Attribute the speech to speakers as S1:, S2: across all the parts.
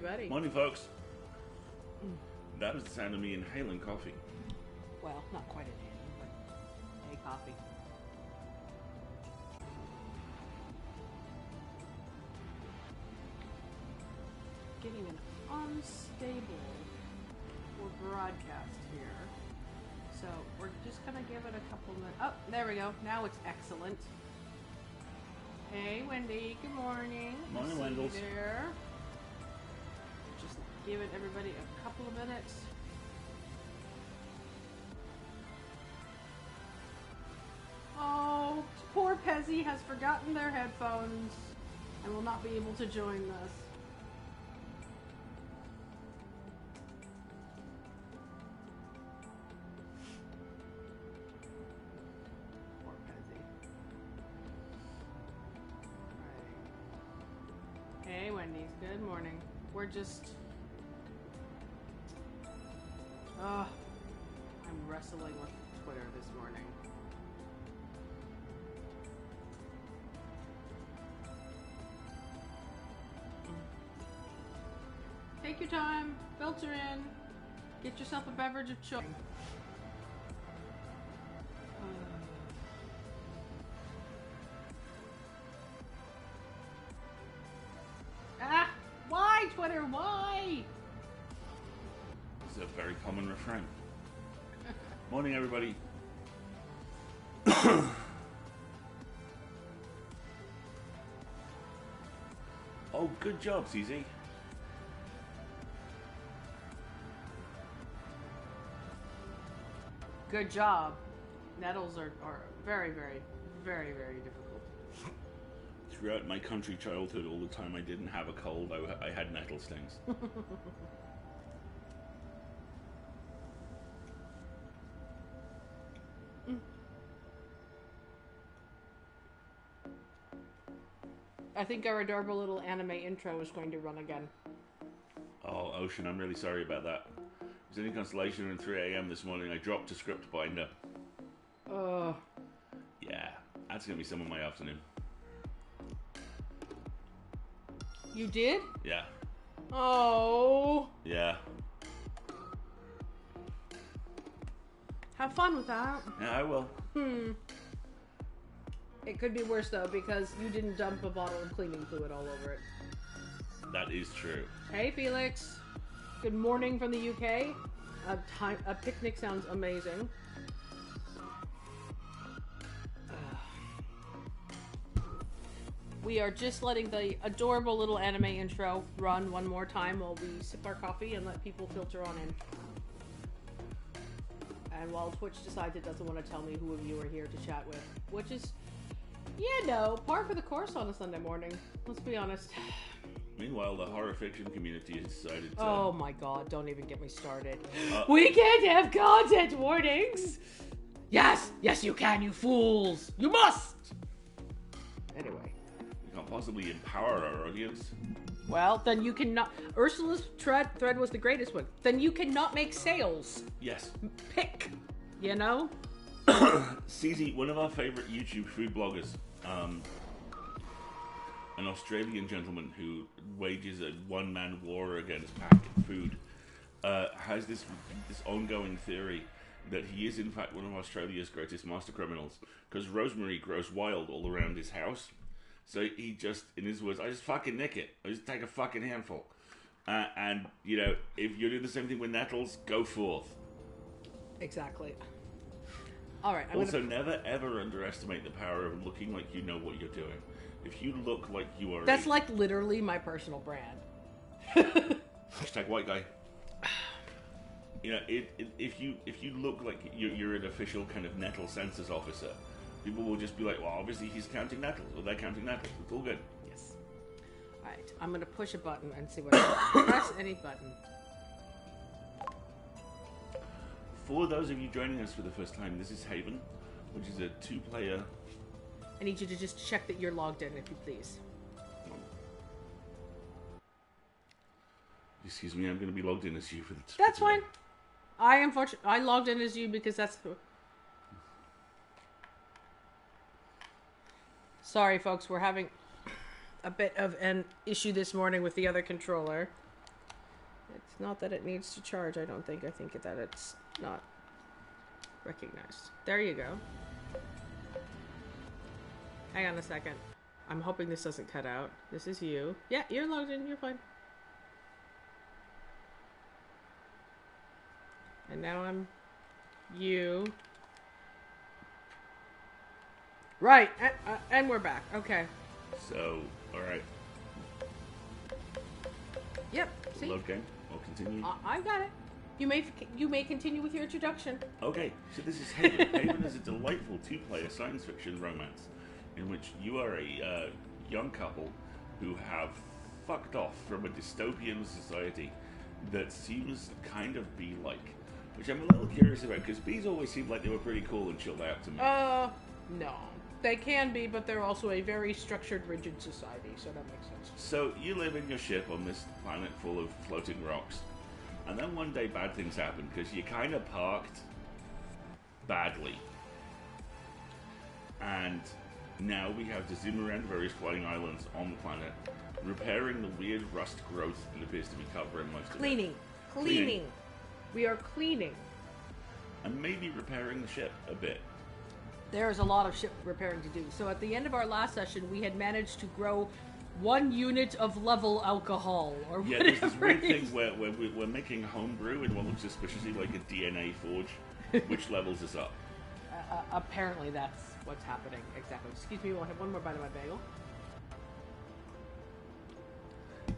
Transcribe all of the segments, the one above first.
S1: everybody.
S2: Morning, folks. That was the sound of me inhaling coffee.
S1: Well, not quite inhaling, but hey, coffee. Getting an unstable broadcast here. So we're just gonna give it a couple minutes. Oh, there we go. Now it's excellent. Hey, Wendy. Good morning.
S2: Morning,
S1: See
S2: Wendell.
S1: you there. Just give it everybody a couple of minutes. Oh, poor Pezzy has forgotten their headphones and will not be able to join us. Poor Pezzy. Right. Hey, Wendy's. Good morning. We're just... I'm wrestling with Twitter this morning. Take your time, filter in, get yourself a beverage of choice. Why, Twitter? Why?
S2: It's a very common refrain. Morning, everybody. Oh, good job, CZ.
S1: Good job. Nettles are very, very, very, very difficult.
S2: Throughout my country childhood, all the time I didn't have a cold, I had nettle stings.
S1: I think our adorable little anime intro is going to run again.
S2: Oh, Ocean, I'm really sorry about that. If there's any consolation at 3 a.m. this morning, I dropped a script binder. Yeah, that's going to be some of my afternoon.
S1: You did?
S2: Yeah.
S1: Oh.
S2: Yeah.
S1: Have fun with that.
S2: Yeah, I will.
S1: It could be worse though because you didn't dump a bottle of cleaning fluid all over it.
S2: That is true.
S1: Hey Felix. Good morning from the UK. A picnic sounds amazing. We are just letting the adorable little anime intro run one more time while we sip our coffee and let people filter on in. And while Twitch decides it doesn't want to tell me who of you are here to chat with, which is, par for the course on a Sunday morning. Let's be honest.
S2: Meanwhile, the horror fiction community has decided to...
S1: Oh my god, don't even get me started. We can't have content warnings! Yes! Yes you can, you fools! You must! Anyway.
S2: We can't possibly empower our audience.
S1: Well, then you cannot... Ursula's thread was the greatest one. Then you cannot make sales.
S2: Yes.
S1: Pick. You know?
S2: CZ, one of our favorite YouTube food bloggers, an Australian gentleman who wages a one-man war against packet food, has this ongoing theory that he is in fact one of Australia's greatest master criminals, because rosemary grows wild all around his house. So he just, in his words, I just fucking nick it. I just take a fucking handful. And, if you're doing the same thing with nettles, go forth.
S1: Exactly. Alright,
S2: Also, never ever underestimate the power of looking like you know what you're doing. If you look like you are...
S1: That's like literally my personal brand.
S2: Hashtag white guy. If you look like you're an official kind of nettle census officer, people will just be like, well, obviously he's counting nettles, or they're counting nettles. It's all good.
S1: Yes. Alright, I'm going to push a button and see what I press any button.
S2: For those of you joining us for the first time, this is Haven, which is a 2-player...
S1: I need you to just check that you're logged in, if you please.
S2: Excuse me, I'm going to be logged in as you for the...
S1: That's fine. I logged in as you because that's... Sorry, folks, we're having a bit of an issue this morning with the other controller. It's not that it needs to charge, I don't think. I think that it's not recognized. There you go. Hang on a second. I'm hoping this doesn't cut out. This is you. Yeah, you're logged in. You're fine. And now I'm you. Right. And we're back. Okay.
S2: So, alright.
S1: Yep. See?
S2: Load game. I'll continue.
S1: I got it. You may continue with your introduction.
S2: Okay, so this is Haven. Haven is a delightful two-player science fiction romance in which you are a young couple who have fucked off from a dystopian society that seems kind of bee-like, which I'm a little curious about, because bees always seemed like they were pretty cool and chilled out to me.
S1: No. They can be, but they're also a very structured, rigid society, so that makes sense.
S2: So you live in your ship on this planet full of floating rocks, and then one day bad things happen, because you kind of parked badly. And now we have to zoom around various floating islands on the planet, repairing the weird rust growth that appears to be covering most of it.
S1: Cleaning. We are cleaning.
S2: And maybe repairing the ship a bit.
S1: There's a lot of ship repairing to do. So at the end of our last session, we had managed to grow 1 unit of level alcohol, or
S2: yeah, there's this weird thing where we're making homebrew in what looks suspiciously like a DNA forge, which levels us up.
S1: Apparently that's what's happening. Exactly. Excuse me, we'll have one more bite of my bagel.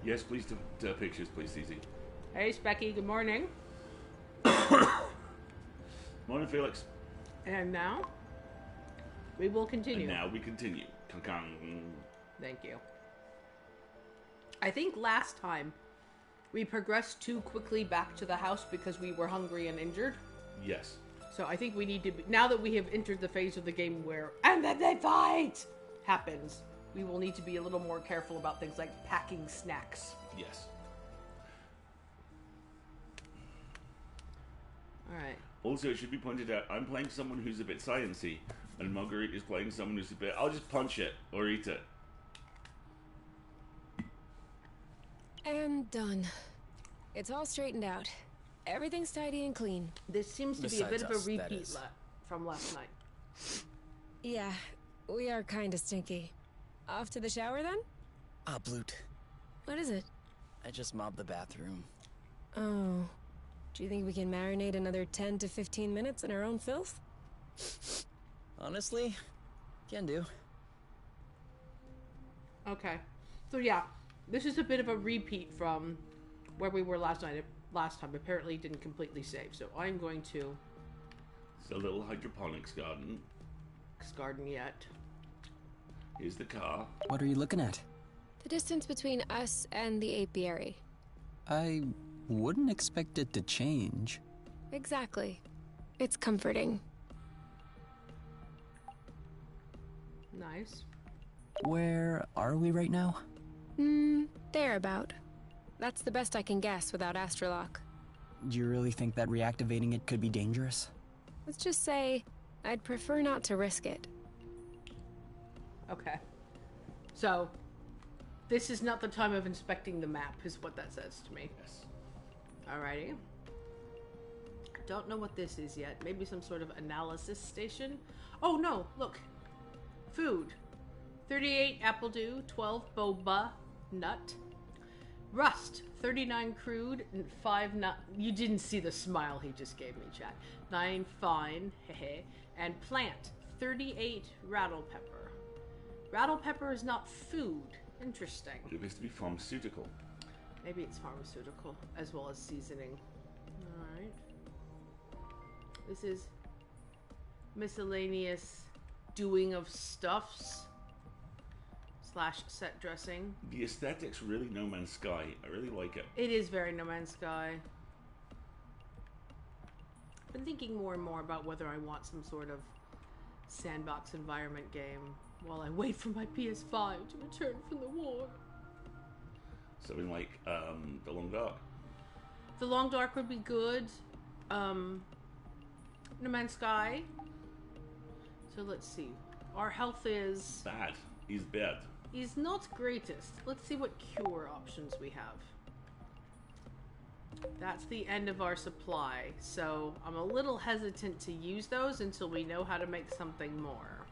S2: Yes, please, to pictures, please, CZ.
S1: Hey, Specky, good morning.
S2: Morning, Felix.
S1: And now, we will continue.
S2: And now we continue.
S1: Thank you. I think last time we progressed too quickly back to the house because we were hungry and injured.
S2: Yes.
S1: So I think we need to be, now that we have entered the phase of the game where, and then they fight, happens, we will need to be a little more careful about things like packing snacks.
S2: Yes.
S1: Alright.
S2: Also, it should be pointed out, I'm playing someone who's a bit sciencey, and Marguerite is playing someone who's a bit, I'll just punch it, or eat it.
S3: And done. It's all straightened out. Everything's tidy and clean.
S1: This seems to be a bit of a repeat from last night.
S3: Yeah, we are kinda stinky. Off to the shower then?
S4: Ah, Bloot.
S3: What is it?
S4: I just mobbed the bathroom.
S3: Oh. Do you think we can marinate another 10 to 15 minutes in our own filth?
S4: Honestly, can do.
S1: Okay. So yeah, this is a bit of a repeat from where we were last night. Last time apparently didn't completely save, so I'm going to...
S2: It's a little hydroponics garden.
S1: Garden yet.
S2: Here's the car.
S4: What are you looking at?
S3: The distance between us and the apiary.
S4: I wouldn't expect it to change.
S3: Exactly. It's comforting.
S1: Nice.
S4: Where are we right now?
S3: Thereabout. That's the best I can guess without Astrolock.
S4: Do you really think that reactivating it could be dangerous?
S3: Let's just say, I'd prefer not to risk it.
S1: Okay. So, this is not the time of inspecting the map, is what that says to me.
S2: Yes.
S1: Alrighty. Don't know what this is yet. Maybe some sort of analysis station? Oh no, look. Food. 38 apple dew, 12 boba nut. Rust, 39 crude, and 5 nut. You didn't see the smile he just gave me, chat. 9 fine, hehe. And plant, 38 rattle pepper. Rattle pepper is not food. Interesting.
S2: It appears to be pharmaceutical.
S1: Maybe it's pharmaceutical, as well as seasoning. Alright. This is miscellaneous doing of stuffs. / set dressing.
S2: The aesthetic's really No Man's Sky. I really like it.
S1: It is very No Man's Sky. I've been thinking more and more about whether I want some sort of sandbox environment game while I wait for my PS5 to return from the war.
S2: Something like The Long Dark.
S1: The Long Dark would be good. No Man's Sky. So let's see. Our health is...
S2: Bad. He's bad.
S1: He's not greatest. Let's see what cure options we have. That's the end of our supply, so I'm a little hesitant to use those until we know how to make something more.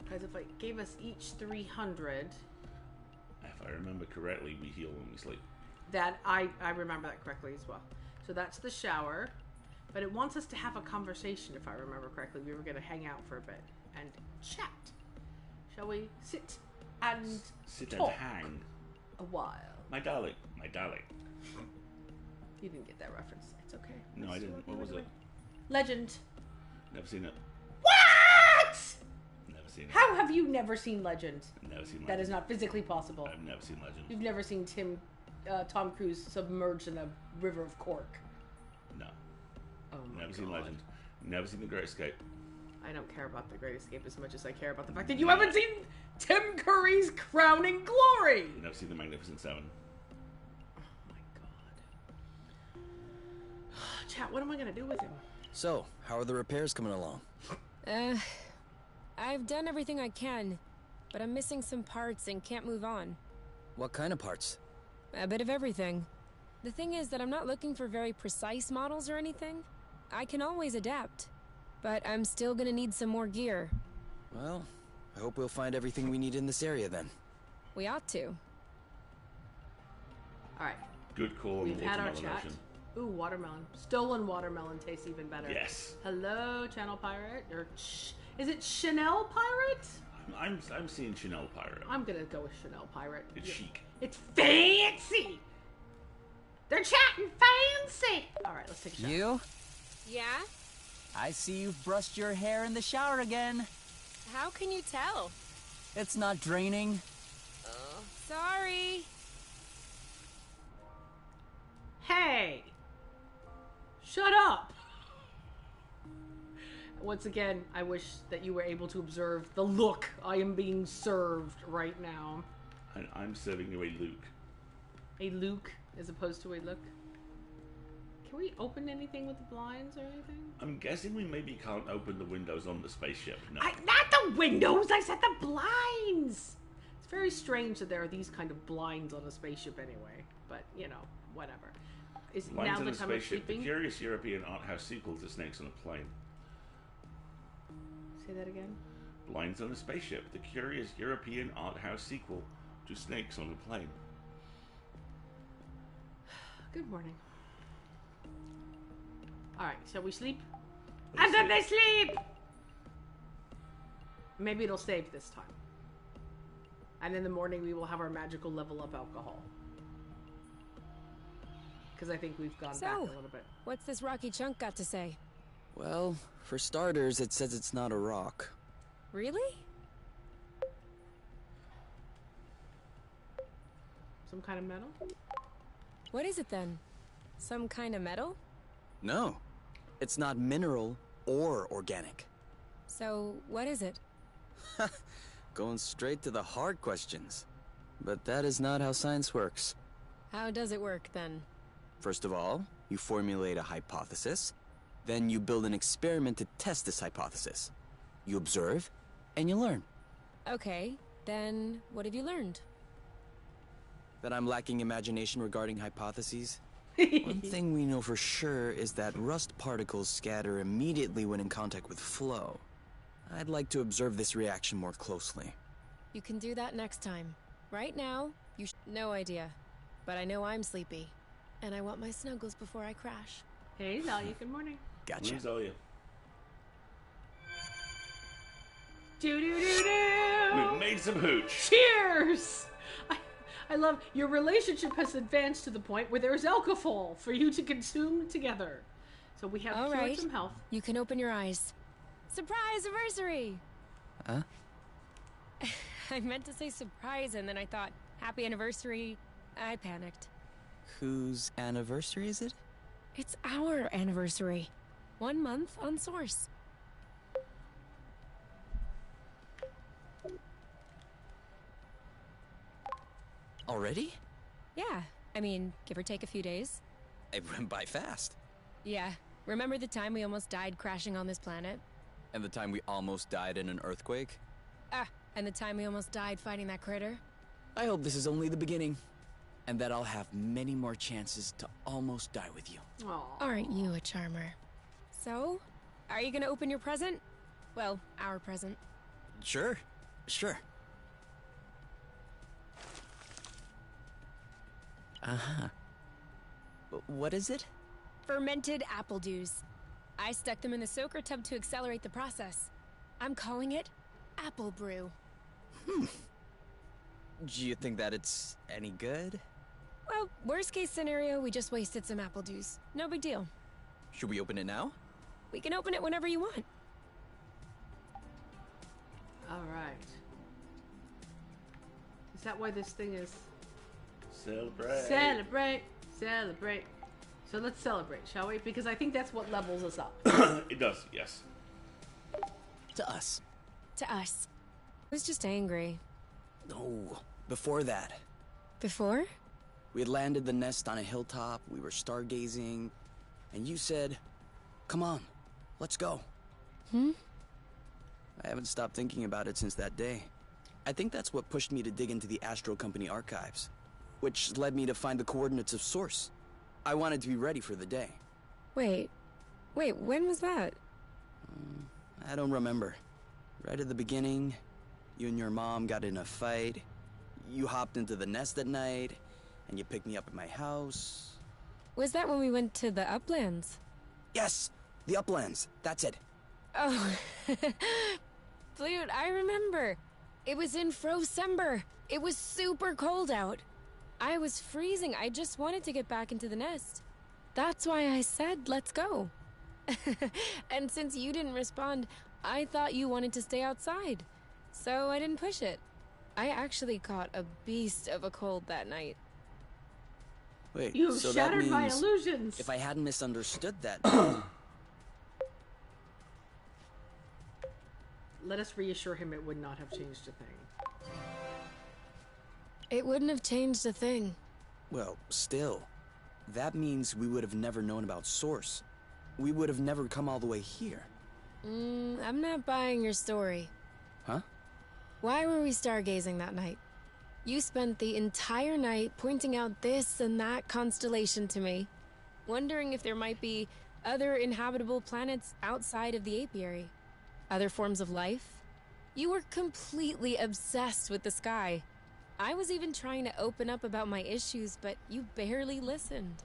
S1: Because if I gave us each 300...
S2: If I remember correctly, we heal when we sleep.
S1: That, I remember that correctly as well. So that's the shower. But it wants us to have a conversation, if I remember correctly. We were going to hang out for a bit and chat. Shall we sit and
S2: Sit
S1: talk
S2: and hang.
S1: a while?
S2: My darling. My darling.
S1: You didn't get that reference. It's okay.
S2: No, I didn't. What was it?
S1: Legend.
S2: Never seen it.
S1: What?
S2: Never seen it.
S1: How have you never seen Legend?
S2: Never seen Legend.
S1: That is not physically possible.
S2: I've never seen Legend.
S1: You've never seen Tom Cruise submerged in a river of cork.
S2: No.
S1: Oh my
S2: Never
S1: God.
S2: seen Legend. Never seen The Great Escape.
S1: I don't care about The Great Escape as much as I care about the fact that you haven't seen Tim Curry's Crowning Glory!
S2: Never seen The Magnificent Seven.
S1: Oh my God. Chat, what am I gonna do with him?
S5: So, how are the repairs coming along?
S3: I've done everything I can, but I'm missing some parts and can't move on.
S5: What kind of parts?
S3: A bit of everything. The thing is that I'm not looking for very precise models or anything. I can always adapt. But I'm still gonna need some more gear.
S5: Well, I hope we'll find everything we need in this area then.
S3: We ought to.
S1: Alright,
S2: Good call on
S1: we've
S2: the
S1: had our
S2: watermelon
S1: chat.
S2: ocean.
S1: Ooh, watermelon. Stolen watermelon tastes even better.
S2: Yes.
S1: Hello, Channel Pirate. Or is it Chanel Pirate?
S2: I'm seeing Chanel Pirate.
S1: I'm gonna go with Chanel Pirate.
S2: It's chic.
S1: It's fancy! They're chatting fancy! Alright, let's take a shot.
S6: You?
S3: Yeah?
S6: I see you've brushed your hair in the shower again.
S3: How can you tell?
S6: It's not draining.
S3: Sorry.
S1: Hey! Shut up! Once again, I wish that you were able to observe the look I am being served right now.
S2: And I'm serving you a Luke.
S1: A Luke as opposed to a look. Can we open anything with the blinds or anything?
S2: I'm guessing we maybe can't open the windows on the spaceship. No.
S1: Not the windows! I said the blinds! It's very strange that there are these kind of blinds on a spaceship anyway. But, you know, whatever. Is
S2: Lines
S1: now
S2: on
S1: the
S2: a
S1: time of
S2: spaceship. The
S1: sleeping?
S2: curious European art house sequel to Snakes on a Plane.
S1: Say that again?
S2: Blinds on a Spaceship. The curious European art house sequel to Snakes on a Plane.
S1: Good morning. Alright, shall we sleep?
S2: Let's
S1: And then
S2: see.
S1: they sleep! Maybe it'll save this time. And in the morning we will have our magical level up alcohol. Because I think we've gone back a little bit.
S3: What's this rocky chunk got to say?
S5: Well, for starters, it says it's not a rock.
S3: Really?
S1: Some kind of metal?
S3: What is it then? Some kind of metal?
S5: No, it's not mineral or organic.
S3: So, what is it?
S5: Going straight to the hard questions. But that is not how science works.
S3: How does it work then?
S5: First of all, you formulate a hypothesis. Then you build an experiment to test this hypothesis. You observe, and you learn.
S3: Okay, then what have you learned?
S5: That I'm lacking imagination regarding hypotheses? One thing we know for sure is that rust particles scatter immediately when in contact with flow. I'd like to observe this reaction more closely.
S3: You can do that next time. Right now, no idea. But I know I'm sleepy. And I want my snuggles before I crash.
S1: Hey, Zalia, good morning.
S5: Gotcha.
S2: Where's Alia?
S1: Do do do do!
S2: We've made some hooch.
S1: Cheers! I love your relationship has advanced to the point where there's alcohol for you to consume together. So we have
S3: All
S1: cured
S3: right.
S1: some health.
S3: You can open your eyes. Surprise anniversary!
S5: Huh?
S3: I meant to say surprise and then I thought, happy anniversary. I panicked.
S5: Whose anniversary is it?
S3: It's our anniversary. 1 month on Source.
S5: Already?
S3: Yeah, I mean, give or take a few days.
S5: It went by fast.
S3: Yeah, remember the time we almost died crashing on this planet?
S5: And the time we almost died in an earthquake?
S3: Ah, and the time we almost died fighting that critter?
S5: I hope this is only the beginning. and that I'll have many more chances to almost die with you.
S1: Aw.
S3: Aren't you a charmer? So, are you gonna open your present? Well, our present.
S5: Sure. Uh-huh. What is it?
S3: Fermented apple dews. I stuck them in the soaker tub to accelerate the process. I'm calling it Apple Brew.
S5: Do you think that it's any good?
S3: Well, worst case scenario, we just wasted some apple dews. No big deal.
S5: Should we open it now?
S3: We can open it whenever you want.
S1: All right. Is that why this thing is...
S2: Celebrate.
S1: Celebrate. So let's celebrate, shall we? Because I think that's what levels us up.
S2: It does, yes.
S5: To us.
S3: To us. I was just angry.
S5: No, before that.
S3: Before?
S5: We had landed the nest on a hilltop, we were stargazing, and you said, "Come on, let's go." I haven't stopped thinking about it since that day. I think that's what pushed me to dig into the Astro Company archives, which led me to find the coordinates of Source. I wanted to be ready for the day.
S3: Wait, when was that?
S5: I don't remember. Right at the beginning, you and your mom got in a fight. You hopped into the nest at night, and you picked me up at my house.
S3: Was that when we went to the Uplands?
S5: Yes, the Uplands. That's it.
S3: Oh, dude, I remember. It was in Frocember. It was super cold out. I was freezing. I just wanted to get back into the nest. That's why I said, let's go. And since you didn't respond, I thought you wanted to stay outside. So I didn't push it. I actually caught a beast of a cold that night.
S5: Wait,
S1: You've
S5: so
S1: shattered
S5: that
S1: my
S5: means
S1: illusions.
S5: if I hadn't misunderstood that,
S1: Let us reassure him it would not have changed a thing.
S3: It wouldn't have changed a thing.
S5: well, still, that means we would have never known about Source. We would have never come all the way here.
S3: I'm not buying your story.
S5: Huh?
S3: Why were we stargazing that night? You spent the entire night pointing out this and that constellation to me, wondering if there might be other inhabitable planets outside of the apiary. Other forms of life. You were completely obsessed with the sky. I was even trying to open up about my issues, but you barely listened.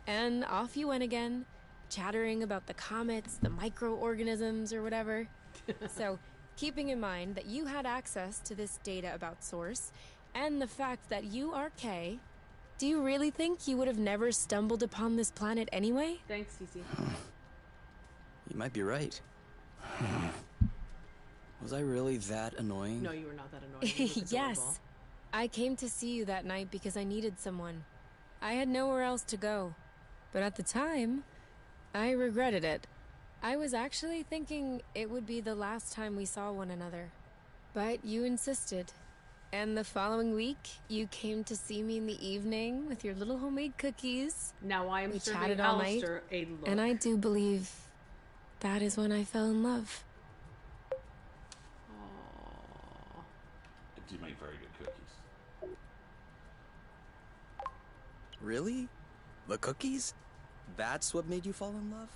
S3: And off you went again, chattering about the comets, the microorganisms, or whatever. So, keeping in mind that you had access to this data about Source, and the fact that you are Kay, do you really think you would have never stumbled upon this planet anyway?
S1: Thanks, Cece.
S5: You might be right. Was I really that annoying?
S1: No, you were not that annoying. You look adorable.
S3: Yes. I came to see you that night because I needed someone. I had nowhere else to go. But at the time, I regretted it. I was actually thinking it would be the last time we saw one another. But you insisted. And the following week, you came to see me in the evening with your little homemade cookies.
S1: Now I am
S3: We
S1: serving
S3: chatted all night,
S1: Alistair a look.
S3: And I do believe that is when I fell in love.
S1: Aww.
S2: I do make very good cookies.
S5: Really? The cookies? That's what made you fall in love?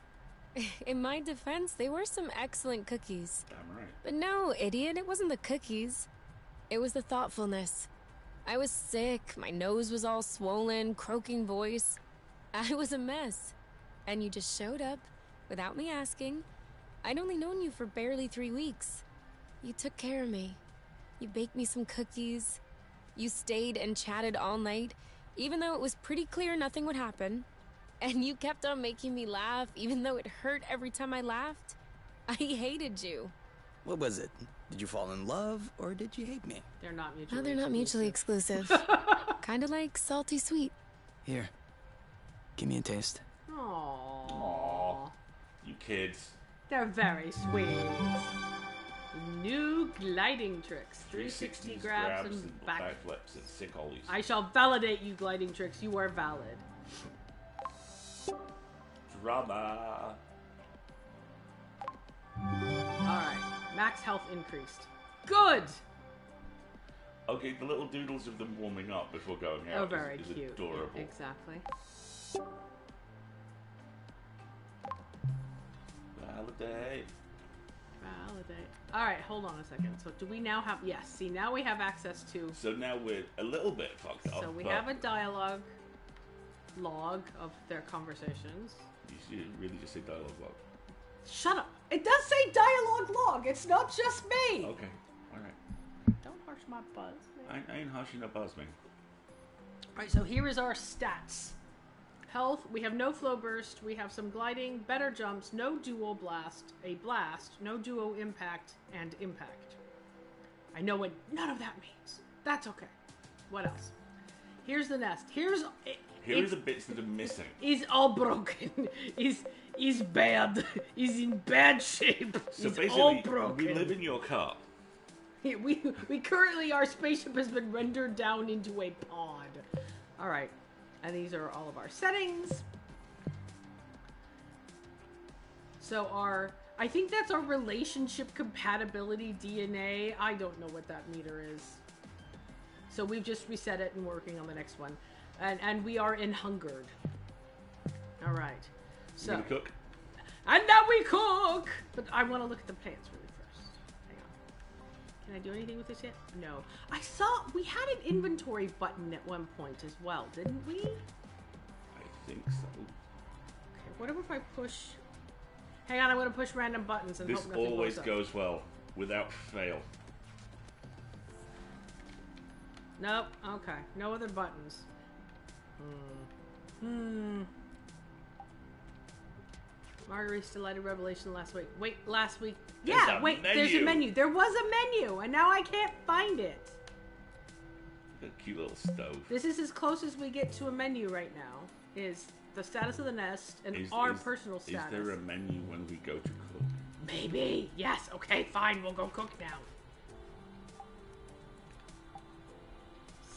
S3: In my defense, they were some excellent cookies.
S2: Damn right.
S3: But no, idiot, it wasn't the cookies. It was the thoughtfulness. I was sick, my nose was all swollen, croaking voice. I was a mess. And you just showed up, without me asking. I'd only known you for barely 3 weeks. You took care of me. You baked me some cookies. You stayed and chatted all night, even though it was pretty clear nothing would happen. And you kept on making me laugh, even though it hurt every time I laughed. I hated you.
S5: What was it? Did you fall in love, or did you hate me?
S1: They're not mutually
S3: No, they're not mutually exclusive. Kinda like salty sweet.
S5: Here, give me a taste.
S1: Aww.
S2: Aw. You kids.
S1: They're very sweet. New gliding tricks. 360 grabs and back.
S2: backflips and sick ollies.
S1: I shall validate you gliding tricks. You are valid.
S2: Drama.
S1: Alright. Max health increased. Good!
S2: Okay, the little doodles of them warming up before going out
S1: very
S2: is
S1: cute.
S2: adorable.
S1: Exactly.
S2: Validate.
S1: Validate. All right, hold on a second. So do we now have... Yes, see, now we have access to...
S2: So now we're a little bit fucked up.
S1: So we
S2: but
S1: have a dialogue log of their conversations.
S2: You should really just say dialogue log.
S1: Shut up! It does say dialogue log! It's not just me!
S2: Okay, alright.
S1: Don't harsh my buzz. Man.
S2: I ain't harshing up buzz, man.
S1: Alright, so here is our stats. Health, we have no flow burst, we have some gliding, better jumps, no duo blast, a blast, no duo impact, and impact. I know what none of that means. That's okay. What else? Here's the nest.
S2: Here are the bits that are missing.
S1: He's all broken. He's bad. He's in bad shape.
S2: So
S1: he's
S2: basically,
S1: all broken.
S2: we live in your car.
S1: We currently, our spaceship has been rendered down into a pod. All right. And these are all of our settings. So I think that's our relationship compatibility DNA. I don't know what that meter is. So we've just reset it and working on the next one. And we are enhungered. All right. So.
S2: You gonna cook?
S1: And now we cook! But I want to look at the plants really first. Hang on. Can I do anything with this yet? No. I saw we had an inventory button at one point as well, didn't we?
S2: I think so.
S1: Okay, what if I push... Hang on, I'm going to push random buttons and
S2: This
S1: hope nothing
S2: always
S1: blows up.
S2: goes well, without fail.
S1: Nope. Okay. No other buttons. Marguerite's delighted revelation last week. Wait, last week. Yeah, wait, there's a menu. There was a menu, and now I can't find it.
S2: A cute little stove.
S1: This is as close as we get to a menu right now. Is the status of the nest and our personal status.
S2: Is there a menu when we go to cook?
S1: Maybe. Yes. Okay, fine. We'll go cook now.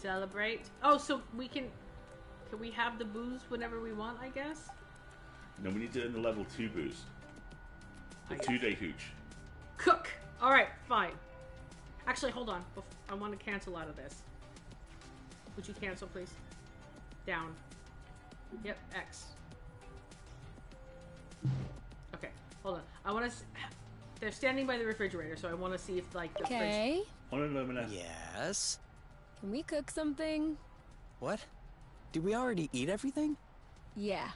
S1: Celebrate. Oh, so we can we have the booze whenever we want, I guess?
S2: No, we need to earn the level 2 booze. The 2-day hooch.
S1: Cook! Alright, fine. Actually, hold on. I want to cancel out of this. Would you cancel, please? Down. Yep, X. Okay, hold on. I want to... They're standing by the refrigerator, so I want to see if, like, the
S3: Okay.
S2: On a Lumina.
S5: Yes?
S3: Can we cook something?
S5: What? Did we already eat everything?
S3: Yeah.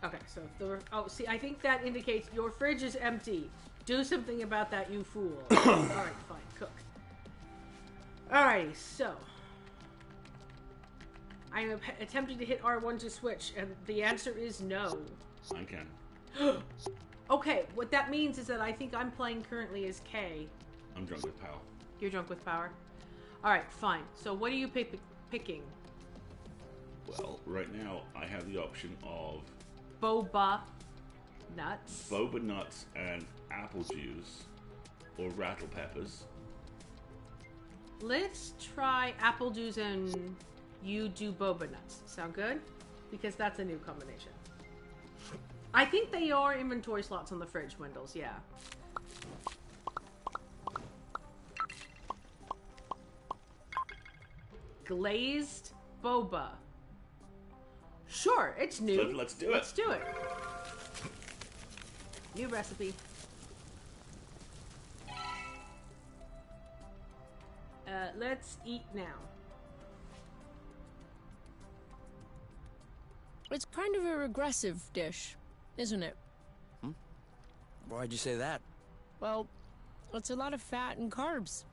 S1: Okay, so if the... Oh, see, I think that indicates your fridge is empty. Do something about that, you fool. Alright, fine. Cook. Alrighty, so... I am attempting to hit R1 to switch, and the answer is no.
S2: I can.
S1: Okay, what that means is that I think I'm playing currently as K.
S2: I'm drunk with power.
S1: You're drunk with power? Alright, fine. So what are you picking?
S2: Well, right now I have the option of
S1: Boba nuts.
S2: boba nuts and apple juice, or rattle peppers.
S1: Let's try apple juice and you do boba nuts. Sound good? Because that's a new combination. I think they are inventory slots on the fridge windows, yeah. Glazed boba. Sure, it's new.
S2: So let's do it.
S1: Let's do it. New recipe. Let's eat now.
S3: It's kind of a regressive dish, isn't it?
S5: Why'd you say that?
S3: Well, it's a lot of fat and carbs.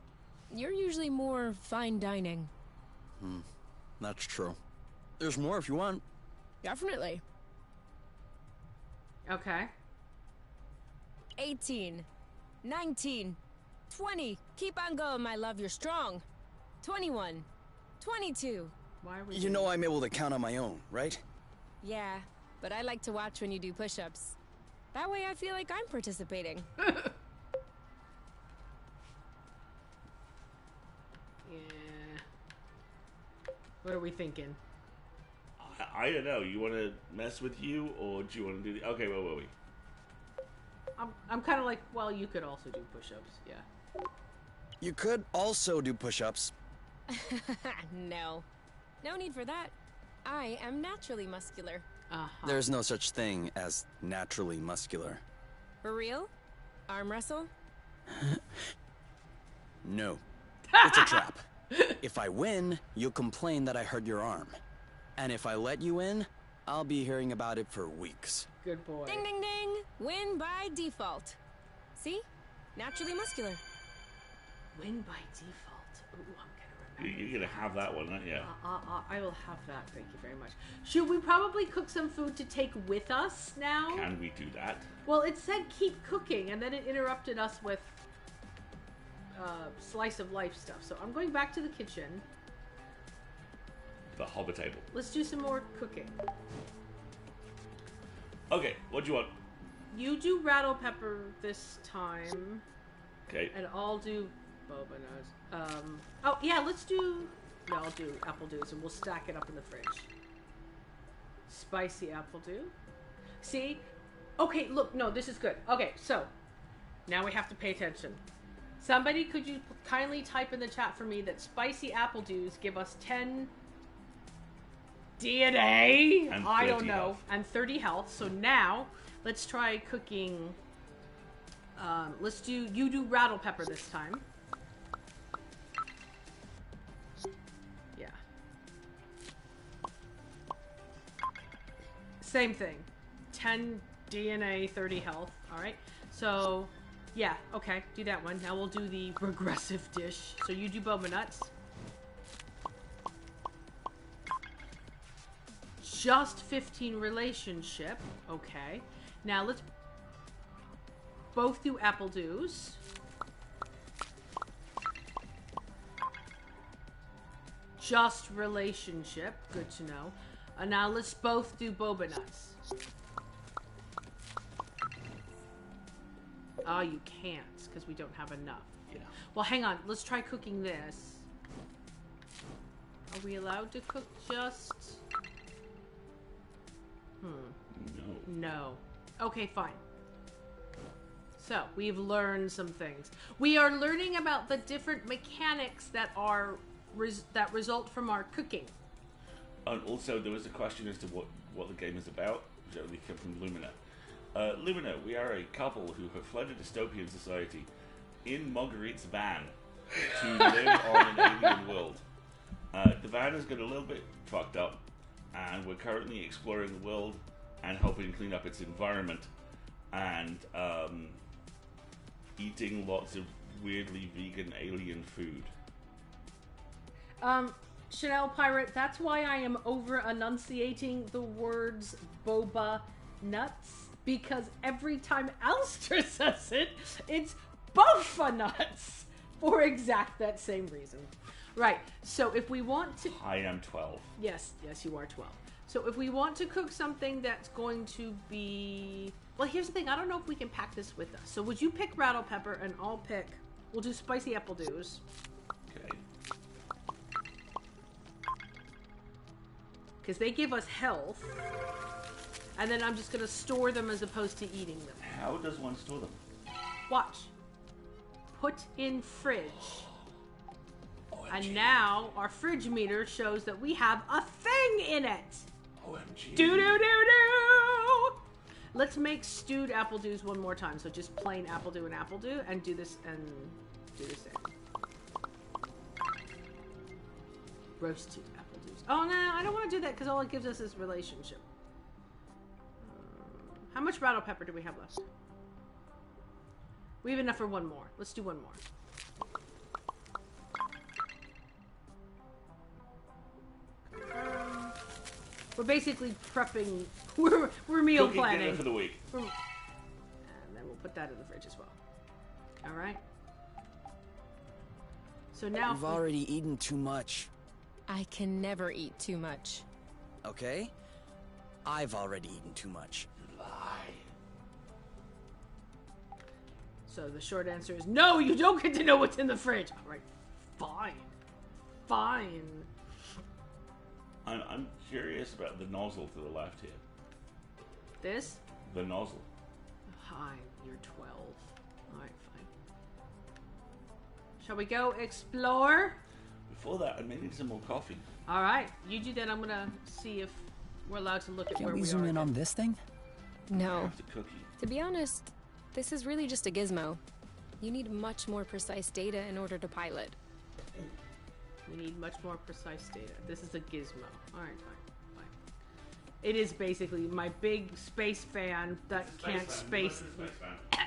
S3: You're usually more fine dining.
S5: That's true. There's more if you want.
S3: Definitely.
S1: Okay.
S3: 18, 19, 20. Keep on going, my love. You're strong. 21, 22.
S1: Why are we
S5: You know I'm able to count on my own, right?
S3: Yeah, but I like to watch when you do push-ups. That way I feel like I'm participating.
S1: Yeah. What are we thinking?
S2: I don't know. You want to mess with you, or do you want to do the... Okay, wait.
S1: I'm kind of like, well, you could also do push-ups, yeah.
S5: You could also do push-ups.
S3: No. No need for that. I am naturally muscular.
S1: Uh-huh.
S5: There's no such thing as naturally muscular.
S3: For real? Arm wrestle?
S5: No. It's a trap. If I win, you'll complain that I hurt your arm. And if I let you in, I'll be hearing about it for weeks.
S1: Good boy.
S3: Ding ding ding! Win by default. See? Naturally muscular.
S1: Win by default. Ooh, I'm gonna remember.
S2: You're gonna have that one, aren't you?
S1: I will have that. Thank you very much. Should we probably cook some food to take with us now?
S2: Can we do that?
S1: Well, it said keep cooking, and then it interrupted us with slice of life stuff. So I'm going back to the kitchen.
S2: The hobbit table.
S1: Let's do some more cooking.
S2: Okay, what do you want?
S1: You do rattle pepper this time,
S2: Okay.
S1: and I'll do boba nuts. Oh yeah, let's do. No, I'll do apple dews, and we'll stack it up in the fridge. Spicy apple dew. See? Okay, look, no, this is good. Okay, so now we have to pay attention. Somebody, could you kindly type in the chat for me that spicy apple dews give us 10 DNA?
S2: And
S1: I don't
S2: 30
S1: know.
S2: health.
S1: And 30 health. So now, let's try cooking. You do rattle pepper this time. Yeah. Same thing. 10 DNA, 30 health. Alright. So, yeah, okay, do that one. Now we'll do the regressive dish. So you do boba nuts. Just 15 relationship. Okay. Now let's both do apple dews. Just relationship. Good to know. Now let's both do boba nuts. Oh, you can't, because we don't have enough.
S2: Yeah.
S1: Well, hang on. Let's try cooking this. Are we allowed to cook just...
S2: No.
S1: No. Okay, fine. So, we've learned some things. We are learning about the different mechanics that are that result from our cooking.
S2: And also, there was a question as to what the game is about, which only came from Lumina. Lumina, we are a couple who have fled a dystopian society in Marguerite's van to live on an alien world. The van has got a little bit fucked up, and we're currently exploring the world and helping clean up its environment, and eating lots of weirdly vegan alien food.
S1: Chanel Pirate, that's why I am over-enunciating the words boba nuts, because every time Alistair says it, it's bofa nuts, for exact that same reason. Right, so if we want to...
S2: I am 12.
S1: Yes, you are 12. So if we want to cook something that's going to be... Well, here's the thing, I don't know if we can pack this with us. So would you pick rattle pepper, and I'll pick... We'll do spicy apple dews.
S2: Okay.
S1: Because they give us health. And then I'm just going to store them as opposed to eating them.
S2: How does one store them?
S1: Watch. Put in fridge.
S2: OMG.
S1: And now our fridge meter shows that we have a thing in it.
S2: OMG.
S1: Do-do-do-do! Let's make stewed apple dews one more time. So just plain apple dew and apple dew. And do this and do the same. Roasted apple dews. Oh, no, I don't want to do that because all it gives us is relationship. How much rattle pepper do we have left? We have enough for one more. Let's do one more. We're basically prepping. We're meal
S2: Cooking
S1: planning.
S2: dinner for the week.
S1: And then we'll put that in the fridge as well. All right. So now
S5: You've already eaten too much.
S3: I can never eat too much.
S5: Okay? I've already eaten too much.
S1: So the short answer is no. You don't get to know what's in the fridge. All right. Fine. Fine.
S2: I'm curious about the nozzle to the left here.
S1: This.
S2: The nozzle.
S1: Hi. You're 12. All right. Fine. Shall we go explore?
S2: Before that, I may need some more coffee.
S1: All right, you do that. I'm gonna see if we're allowed to look at
S4: Can't
S1: where
S4: we
S1: we
S4: zoom
S1: are.
S4: in on this thing?
S3: No.
S2: After cookie.
S3: To be honest, this is really just a gizmo. You need much more precise data in order to pilot.
S1: We need much more precise data. This is a gizmo. All right, fine. It is basically my big space fan that can't space.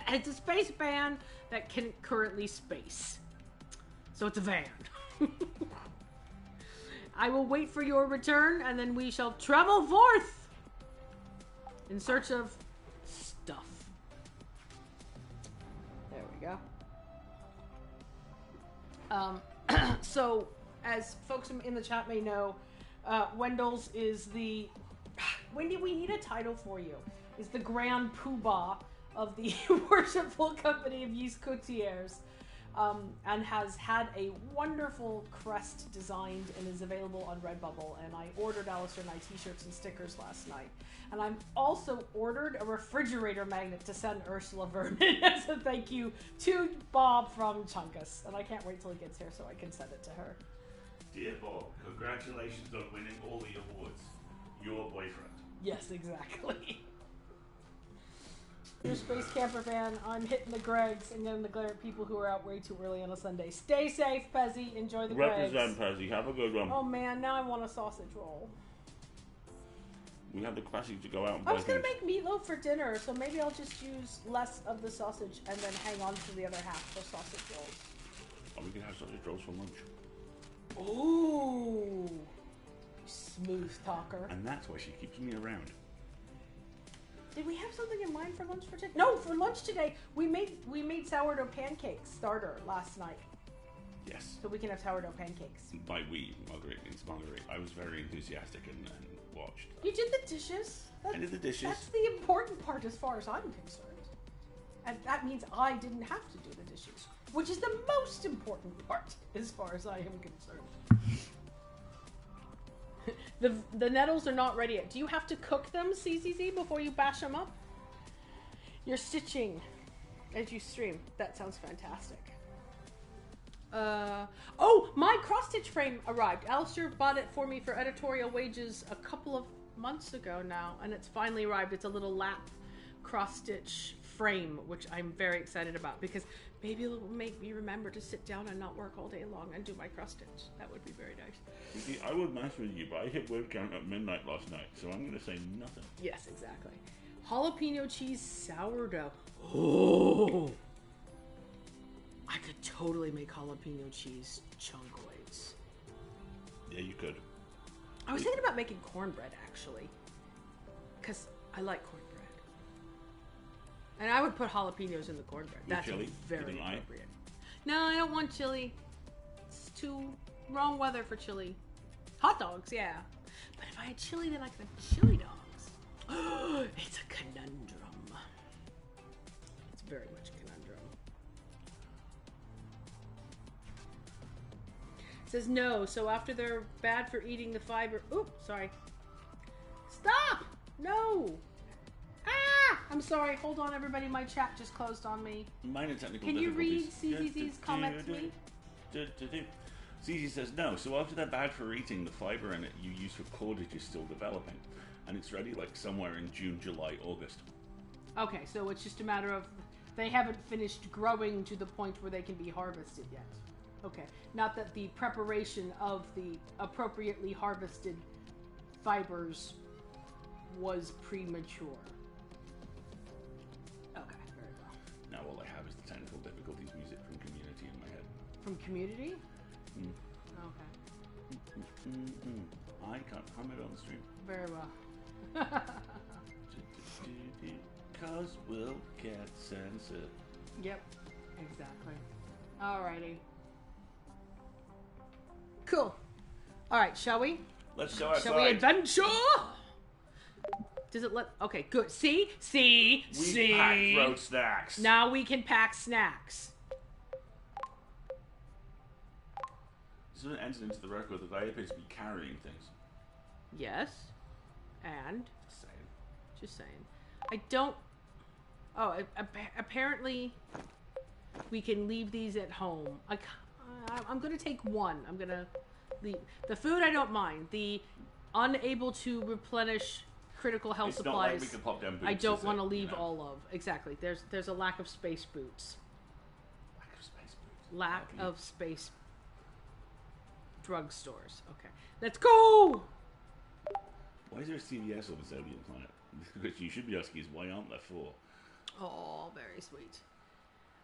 S1: It's a space van that can currently space. So it's a van. I will wait for your return, and then we shall travel forth in search of stuff. There we go. So, as folks in the chat may know, Wendell's is the... Wendy, we need a title for you. Is the Grand Poobah of the Worshipful Company of Ys Coutiers. And has had a wonderful crest designed and is available on Redbubble. And I ordered Alistair and I t-shirts and stickers last night. And I'm also ordered a refrigerator magnet to send Ursula Vernon as a thank you to Bob from Chunkus. And I can't wait till he gets here so I can send it to her.
S2: Dear Bob, congratulations on winning all the awards. Your boyfriend.
S1: Yes, exactly. Your space camper van, I'm hitting the Gregs and getting the glare at people who are out way too early on a Sunday. Stay safe, Pezzy. Enjoy the Gregs.
S2: Represent, Pezzy. Have a good one.
S1: Oh man, now I want a sausage roll.
S2: We have the capacity to go out and
S1: I
S2: buy
S1: was going to
S2: things.
S1: make meatloaf for dinner, so maybe I'll just use less of the sausage and then hang on to the other half for sausage rolls.
S2: Or we can have sausage rolls for lunch.
S1: Ooh. Smooth talker.
S2: And that's why she keeps me around.
S1: Did we have something in mind for lunch for today? No, for lunch today, we made sourdough pancakes starter last night.
S2: Yes.
S1: So we can have sourdough pancakes.
S2: By we, Marguerite means Marguerite. I was very enthusiastic and watched.
S1: You did the dishes.
S2: I did the dishes.
S1: That's the important part as far as I'm concerned. And that means I didn't have to do the dishes, which is the most important part as far as I am concerned. The nettles are not ready yet. Do you have to cook them, CZZ, before you bash them up? You're stitching as you stream. That sounds fantastic. Oh, my cross-stitch frame arrived. Alistair bought it for me for editorial wages a couple of months ago now, and it's finally arrived. It's a little lap cross-stitch frame, which I'm very excited about because maybe it will make me remember to sit down and not work all day long and do my cross-stitch. That would be very nice.
S2: You see, I would mess with you, but I hit word count at midnight last night, so I'm going to say nothing.
S1: Yes, exactly. Jalapeno cheese sourdough. Oh! I could totally make jalapeno cheese chunkoids.
S2: Yeah, you could.
S1: I was thinking about making cornbread, actually. Because I like cornbread. And I would put jalapenos in the cornbread.
S2: With
S1: That's
S2: chili?
S1: very
S2: You don't like?
S1: appropriate. No, I don't want chili. It's too wrong weather for chili. Hot dogs, yeah. But if I had chili, then I could have chili dogs. It's a conundrum. It's very much a conundrum. It says no, so after they're bad for eating the fiber... Oop, sorry. Stop! No! Ah! I'm sorry. Hold on, everybody. My chat just closed on me.
S2: Minor technical
S1: Can you read
S2: difficulties.
S1: CZZ's comments, please?
S2: CZ says no. So after they're bad for eating, the fiber in it you use for cordage is still developing, and it's ready like somewhere in June, July, August.
S1: Okay, so it's just a matter of they haven't finished growing to the point where they can be harvested yet. Okay, not that the preparation of the appropriately harvested fibers was premature. Okay, very well.
S2: Now all I have is the technical difficulties music from Community in my head.
S1: From Community?
S2: Mm.
S1: Okay.
S2: I can't hum it on the stream.
S1: Very well.
S2: Cause we'll get censored.
S1: Yep, exactly. Alrighty. Cool. Alright, shall we?
S2: Let's go outside.
S1: Shall we adventure? Does it let... Okay, good. See?
S2: We packed road snacks.
S1: Now we can pack snacks.
S2: So it entered into the record that I appear to be carrying things.
S1: Yes. And?
S2: Same.
S1: Just saying. I don't... Oh, apparently we can leave these at home. I'm gonna take one. I'm gonna the food I don't mind. The unable to replenish critical health
S2: It's
S1: supplies.
S2: not like we could pop down boots,
S1: I don't
S2: is it?
S1: want to leave
S2: You know?
S1: all of. Exactly. There's a lack of space boots.
S2: Lack of space boots.
S1: Lack
S2: Lovely.
S1: of space drugstores. Okay. Let's go!
S2: Why is there a CVS on this alien planet? The question you should be asking is why aren't there four?
S1: Oh, very sweet.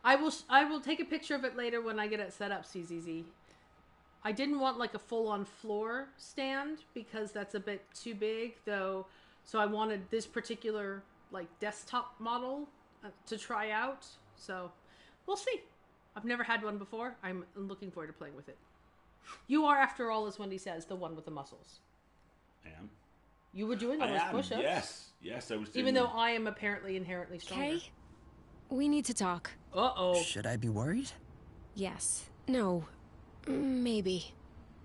S1: I will take a picture of it later when I get it set up, CZZ. I didn't want like a full-on floor stand because that's a bit too big, though. So I wanted this particular like desktop model to try out. So we'll see. I've never had one before. I'm looking forward to playing with it. You are, after all, as Wendy says, the one with the muscles.
S2: I am.
S1: You were doing all those push-ups.
S2: Yes, I was doing
S1: Even though I am apparently inherently stronger.
S3: Okay, we need to talk.
S1: Uh-oh.
S4: Should I be worried?
S3: Yes. No. Maybe.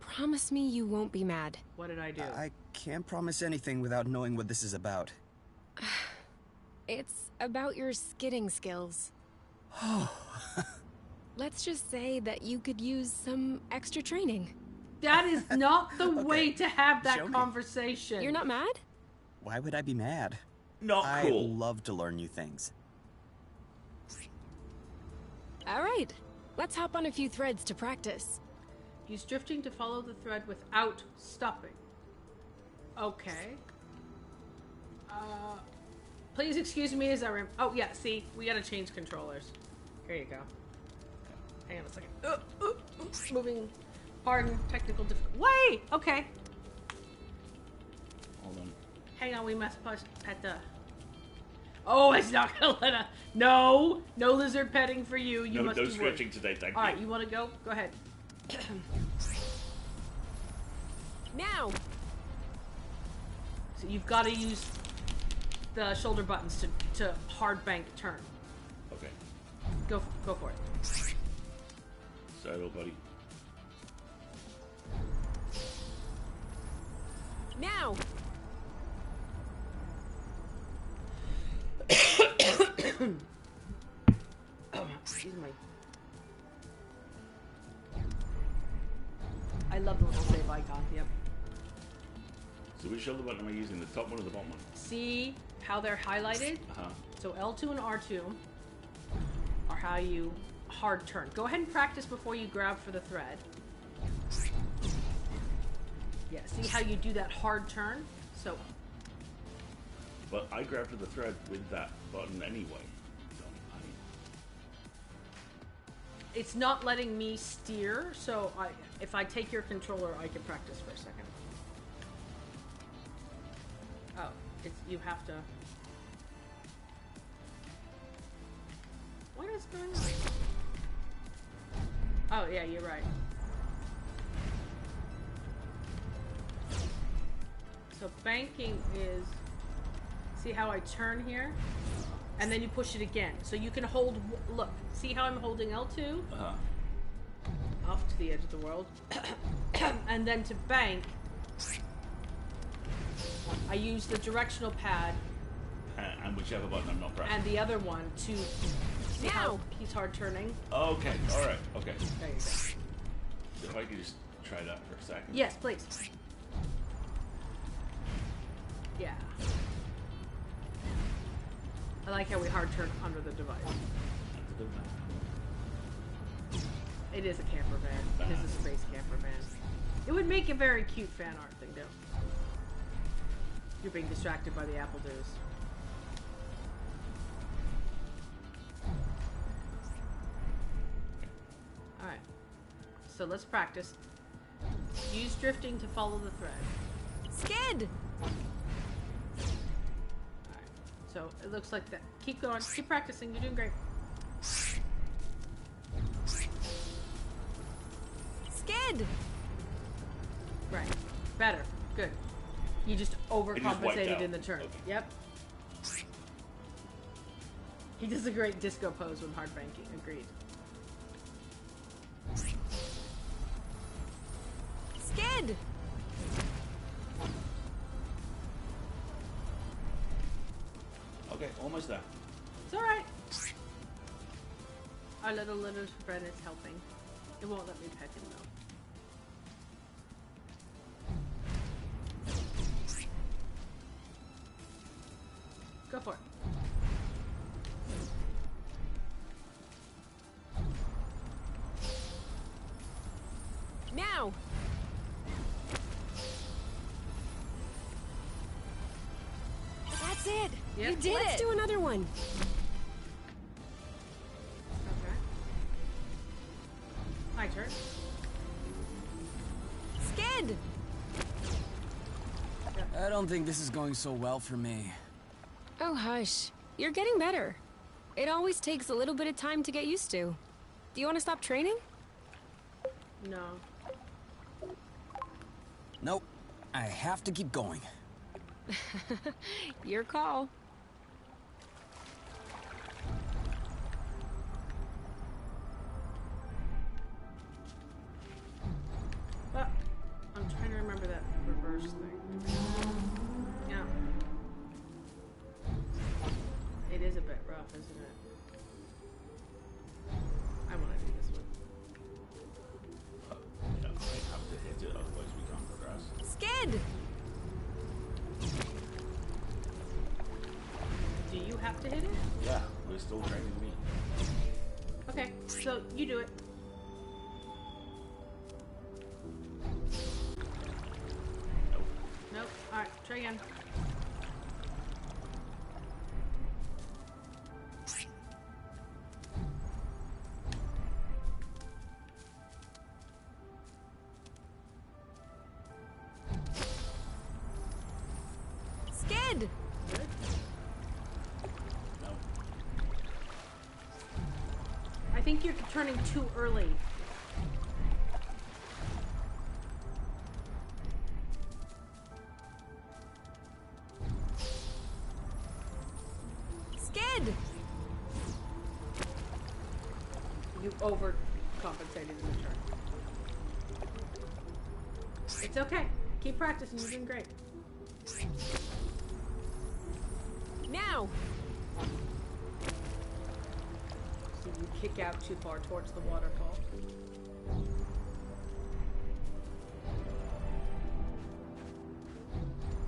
S3: Promise me you won't be mad.
S1: What did I do?
S4: I can't promise anything without knowing what this is about.
S3: It's about your skidding skills. Let's just say that you could use some extra training.
S1: That is not the way to have that
S4: Show me.
S1: conversation.
S3: You're not mad?
S4: Why would I be mad?
S2: not
S4: I
S2: cool.
S4: love to learn new things.
S3: All right. Let's hop on a few threads to practice.
S1: Use drifting to follow the thread without stopping. Okay. Please excuse me as I oh, yeah, see, we gotta change controllers. Here you go. Hang on a second. Moving. Pardon, technical difficulty. Wait! Okay.
S2: Hold on.
S1: Hang on, we must push pet the... Oh, it's not gonna let us... No! No lizard petting for you. You
S2: No,
S1: must
S2: no
S1: do
S2: stretching
S1: work.
S2: today, thank
S1: Alright,
S2: you.
S1: you wanna go? Go ahead.
S3: Now!
S1: So you've got to use the shoulder buttons to hard bank turn.
S2: Okay.
S1: Go for it.
S2: Settle, buddy.
S3: Now!
S1: Excuse me. I love the little save icon. Yep.
S2: So which shoulder button am I using? The top one or the bottom one?
S1: See how they're highlighted?
S2: Uh-huh.
S1: So L2 and R2 are how you hard turn. Go ahead and practice before you grab for the thread. Yeah, see how you do that hard turn? So,
S2: But I grabbed to the thread with that button anyway. So
S1: it's not letting me steer, so if I take your controller, I can practice for a second. Oh, you have to... What is going on? Oh, yeah, you're right. So banking is... See how I turn here? And then you push it again. So you can hold... Look, see how I'm holding L2?
S2: Uh-huh.
S1: Off to the edge of the world. And then to bank, I use the directional pad
S2: And whichever button I'm not pressing.
S1: and the other one to... See how he's hard turning?
S2: Okay, alright, okay.
S1: There you go.
S2: So if I could just try that for a second.
S1: Yes, please. Yeah. I like how we hard turn under the device.
S2: That's a good one.
S1: It is a camper van. It is a space camper van. It would make a very cute fan art thing, though. You're being distracted by the apple dews. Alright. So let's practice. Use drifting to follow the thread.
S3: Skid!
S1: Alright. So it looks like that. Keep going. Keep practicing. You're doing great.
S3: Skid!
S1: Right. Better. Good. You just
S2: wiped
S1: overcompensated
S2: out.
S1: in the turn.
S2: Okay.
S1: Yep. He does a great disco pose when hard banking. Agreed.
S3: Skid!
S2: Okay, almost there.
S1: It's alright. Our little friend is helping. It won't let me pet him though. Go for it.
S3: Now! That's it!
S1: Yep.
S3: You did Let's do another one.
S1: Okay. My turn.
S3: Skid!
S6: I don't think this is going so well for me.
S3: Oh, hush. You're getting better. It always takes a little bit of time to get used to. Do you want to stop training?
S1: No.
S6: Nope. I have to keep going.
S3: Your call.
S1: But I'm trying to remember that reverse thing. Yeah. It is a bit rough, isn't it? I want to do this one.
S2: Yeah, I have to hit it, otherwise we can't progress.
S3: Skid!
S1: Do you have to hit it?
S2: Yeah, we're still training me.
S1: Okay, so you do it. Nope. Alright, try again.
S3: Skid!
S1: Good.
S2: No.
S1: I think you're turning too early.
S3: Skid!
S1: You overcompensated in the turn. It's okay. Keep practicing. You're doing great.
S3: Now!
S1: So you kick out too far towards the waterfall.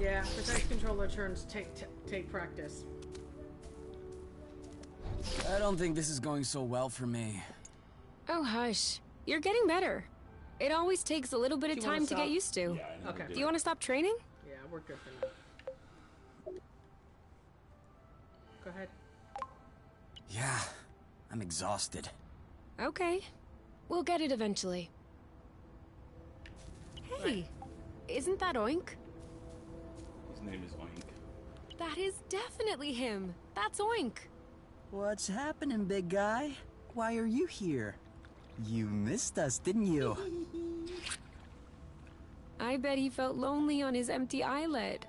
S1: Yeah, precise controller turns take practice.
S6: I don't think this is going so well for me.
S3: Oh, hush. You're getting better. It always takes a little bit of
S1: Do you wanna
S3: time to get
S1: stop?
S3: used to.
S2: Yeah, I never
S1: Okay.
S2: did
S3: Do you want to stop training?
S1: Yeah, we're good for now. Go ahead.
S6: Yeah, I'm exhausted.
S3: Okay. We'll get it eventually. Hey, isn't that Oink?
S2: His name is Oink.
S3: That is definitely him. That's Oink.
S4: What's happening, big guy? Why are you here? You missed us, didn't you?
S3: I bet he felt lonely on his empty islet.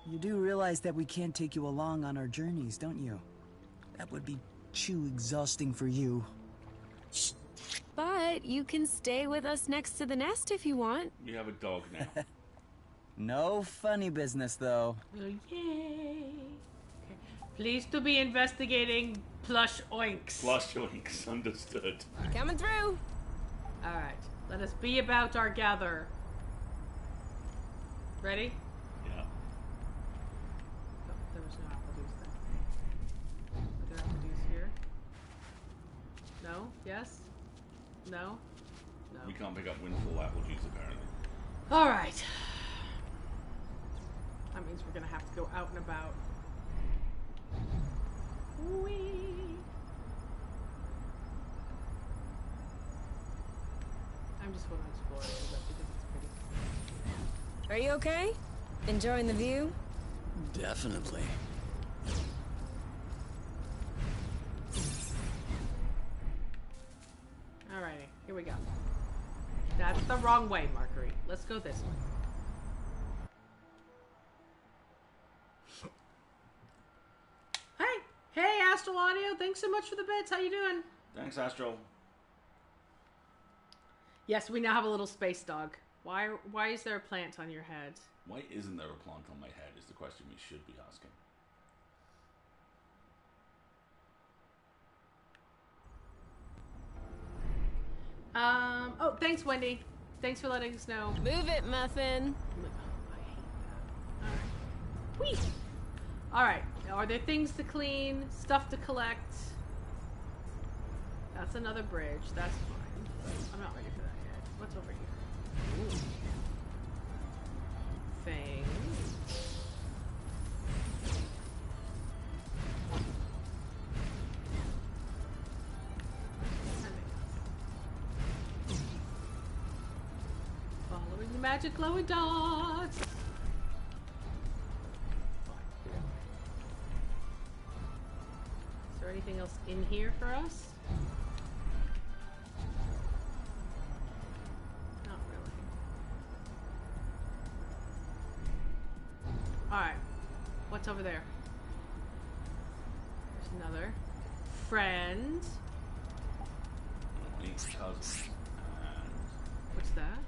S4: You do realize that we can't take you along on our journeys, don't you? That would be too exhausting for you.
S3: But you can stay with us next to the nest if you want.
S2: We have a dog now.
S4: No funny business, though.
S1: Oh, yay. Okay. Pleased to be investigating plush oinks.
S2: Plush Oinks, understood.
S3: Coming through.
S1: Alright. Let us be about our gather. Ready?
S2: Yeah.
S1: Oh, there was no apple juice then. Are there apple juice here? No? Yes? No? No.
S2: We can't pick up windfall apple juice apparently.
S1: Alright. That means we're gonna have to go out and about. Whee! I'm just going to explore a little bit because it's pretty.
S3: Are you okay? Enjoying the view?
S5: Definitely.
S1: Alrighty, here we go. That's the wrong way, Marguerite. Let's go this way. Hey, Astral Audio, thanks so much for the bits. How you doing?
S2: Thanks, Astral.
S1: Yes, we now have a little space dog. Why is there a plant on your head?
S2: Why isn't there a plant on my head is the question we should be asking.
S1: Oh, thanks, Wendy. Thanks for letting us know.
S3: Move it, Muffin.
S1: Whee! Alright, are there things to clean? Stuff to collect? That's another bridge. That's fine. I'm not ready for that yet. What's over here? Ooh. Things. Following the magic glowing dots. Is there anything else in here for us? Not really. Alright. What's over there? There's another. Friend.
S2: Cousin.
S1: What's that?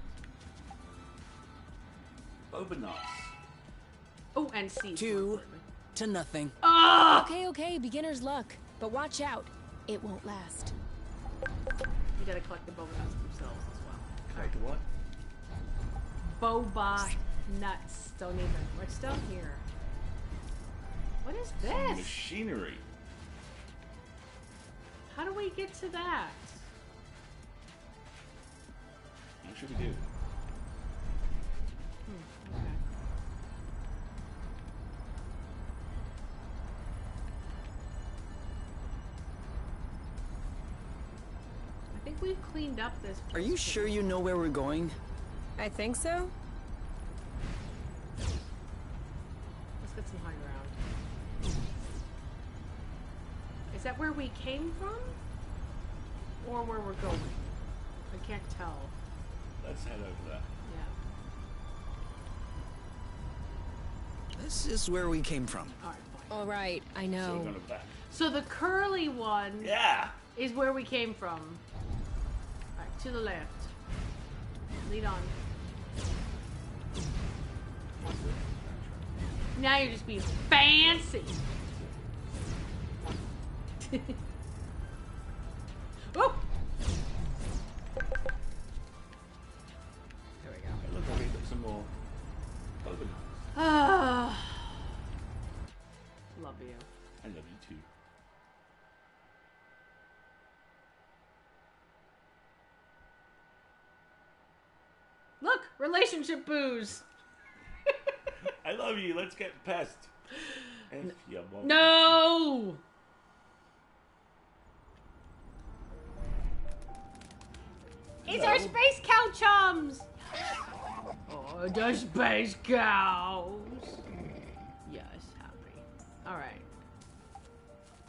S2: Boba nuts.
S1: Oh, and seeds.
S6: 2 to nothing.
S1: Oh!
S3: Okay, beginner's luck. But watch out. It won't last.
S1: You gotta collect the boba nuts themselves as well.
S2: Collect what?
S1: Boba nuts. Don't even. What's down here? What is
S2: Some
S1: this?
S2: machinery.
S1: How do we get to that?
S2: What should we do?
S1: Okay. I think we've cleaned up this.
S5: Are you sure you know where we're going?
S3: I think so.
S1: Let's get some high ground. Is that where we came from? Or where we're going? I can't tell.
S2: Let's head over there.
S1: Yeah.
S5: This is where we came from.
S1: Alright, fine.
S3: All right, I
S2: So
S3: know.
S2: we're going back.
S1: So the curly one
S2: Yeah!
S1: is where we came from. Alright, to the left. Lead on. Now you're just being fancy. Oh! There we go.
S2: It looks like we got some more boba nuts.
S1: Ah, love you.
S2: I love you too.
S1: Look, relationship booze.
S2: I love you. Let's get pest. If you want.
S1: No. It's our space cow chums. Oh, the space cows. Yes, happy. All right.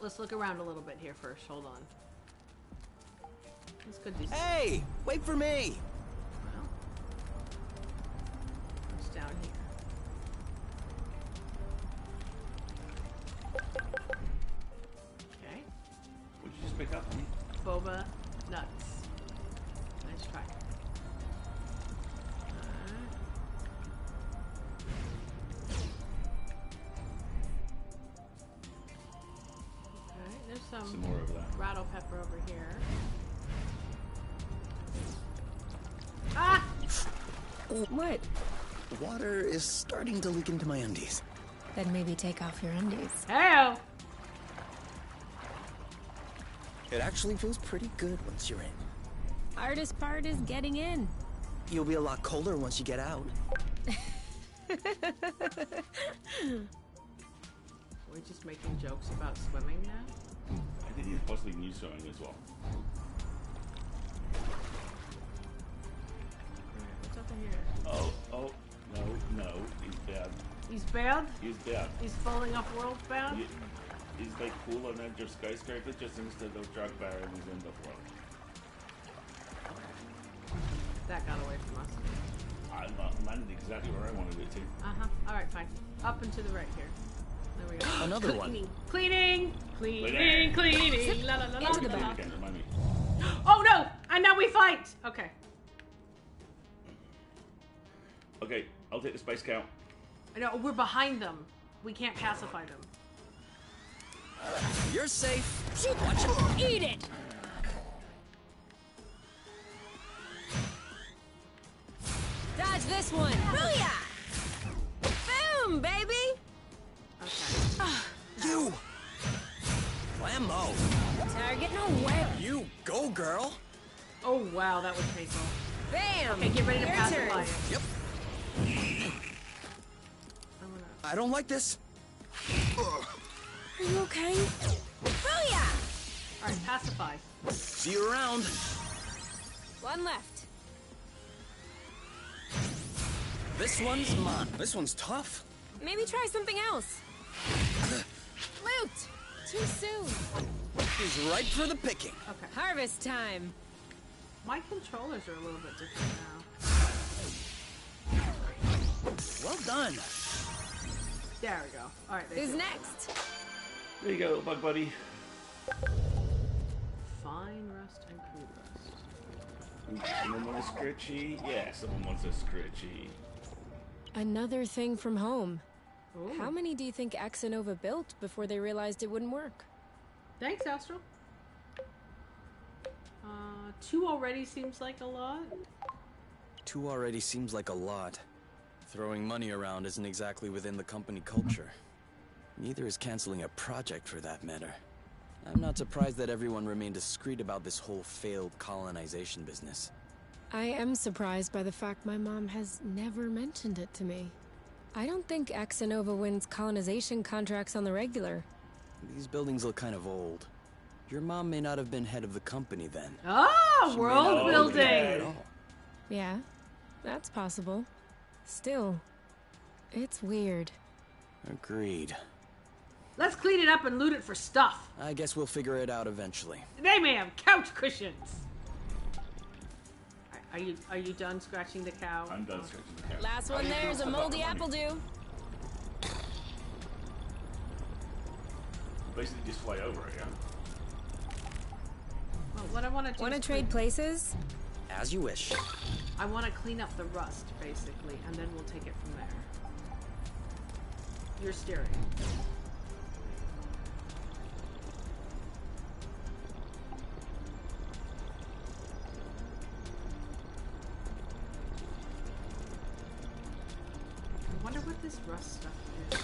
S1: Let's look around a little bit here first. Hold on. Let's go do some.
S5: Hey, wait for me.
S1: Well, what's down here? Okay.
S2: What'd you just pick up?
S1: Boba nuts. Nice try. Okay, there's
S2: Some more over there.
S1: rattle pepper over here. Ah!
S3: What?
S5: The water is starting to leak into my undies.
S3: Then maybe take off your undies.
S1: Hey!
S5: It actually feels pretty good once you're in.
S3: Hardest part is getting in.
S5: You'll be a lot colder once you get out.
S1: We're just making jokes about swimming now?
S2: I think he's possibly new swimming as well.
S1: What's up in here?
S2: Oh, no, he's bad.
S1: He's bad?
S2: He's bad.
S1: He's falling off worlds bad?
S2: He's like cool on edge of skyscraper just instead of drug barons in the world.
S1: That got away from us.
S2: I landed exactly where I wanted it to.
S1: Uh-huh. Alright, fine. Up and to the right here. There we go.
S5: Another one.
S1: Cleaning! Cleaning! Cleaning! La la la la
S3: Into the
S1: la.
S3: back.
S2: Again, remind me.
S1: Oh no! And now we fight! Okay.
S2: Okay, I'll take the space count.
S1: No, we're behind them. We can't pacify them.
S5: You're safe.
S3: Watch it. Eat it! Catch this one! Booyah! Boom, baby!
S1: Okay.
S5: You! Flammo!
S3: Target nowhere!
S5: You go, girl!
S1: Oh wow, that was painful.
S3: Bam!
S1: Okay, get ready to
S3: Your
S1: pacify
S3: turn.
S1: it.
S5: Yep. I don't like this.
S3: Are you okay? Booyah!
S1: Alright, pacify.
S5: See you around.
S3: One left.
S5: This one's mine. This one's tough.
S3: Maybe try something else. Loot! Too soon.
S5: He's ripe for the picking.
S1: Okay.
S3: Harvest time.
S1: My controllers are a little bit different now.
S5: Well done.
S1: There we go. Alright,
S3: Who's next?
S2: There you go, little bug buddy.
S1: Fine rust and crude rust.
S2: Someone want a scritchy? Yeah, someone wants a scritchy.
S3: Another thing from home.
S1: Ooh.
S3: How many do you think Axonova built before they realized it wouldn't work?
S1: Thanks, Astral. 2 already seems like a lot.
S5: 2 already seems like a lot. Throwing money around isn't exactly within the company culture. Neither is canceling a project for that matter. I'm not surprised that everyone remained discreet about this whole failed colonization business.
S3: I am surprised by the fact my mom has never mentioned it to me. I don't think Axonova wins colonization contracts on the regular.
S5: These buildings look kind of old. Your mom may not have been head of the company then.
S1: Oh,
S5: She may not
S1: world
S5: have owned it at
S1: building!
S5: all.
S3: Yeah, that's possible. Still, it's weird.
S5: Agreed.
S1: Let's clean it up and loot it for stuff.
S5: I guess we'll figure it out eventually.
S1: They may have couch cushions. Are you done scratching the cow?
S2: I'm done scratching the couch.
S3: Last one there's a moldy apple dew.
S2: Basically just fly over it, yeah?
S1: Well, what I want to do
S3: Want to
S1: is
S3: trade places?
S5: As you wish.
S1: I want to clean up the rust, basically, and then we'll take it from there. You're steering. I wonder what this rust stuff is.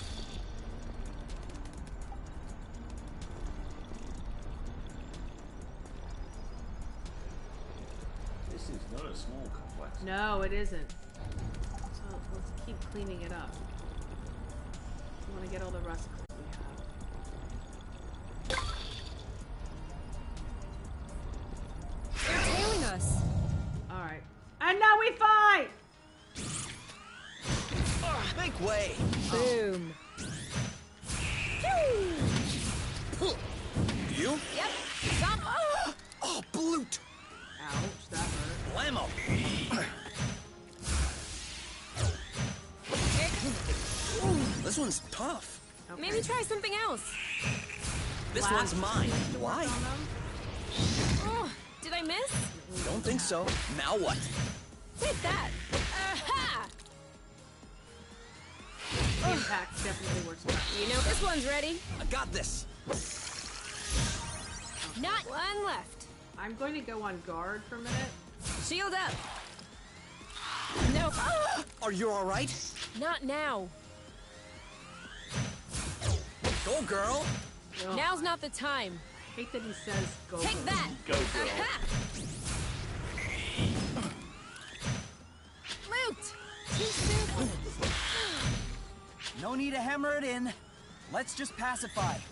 S2: This is not a small complex.
S1: No, it isn't. So let's keep cleaning it up. I want to get all the rust we have.
S3: They're tailing us.
S1: Alright. And now we fight!
S5: Make way!
S3: Boom.
S5: You?
S3: Yep. Stop.
S5: Oh, Bloot!
S1: Ouch, that hurt.
S5: Blammo! This one's tough.
S1: Okay.
S3: Maybe try something else.
S5: This
S1: Blast.
S5: one's mine. Why?
S1: On them.
S3: Oh, did I miss?
S5: Don't think so. Now what?
S3: Take that. Aha!
S1: Impact definitely works better.
S3: You know this one's ready.
S5: I got this.
S3: Not one left.
S1: I'm going to go on guard for a minute.
S3: Shield up. No.
S5: Are you all right?
S3: Not now.
S5: Go, girl.
S1: Ugh,
S3: Now's not the time.
S1: I hate that he says go.
S3: Take that.
S2: Go, girl.
S3: Aha! Loot. Too soon.
S6: No need to hammer it in. Let's just pacify.
S1: Okay.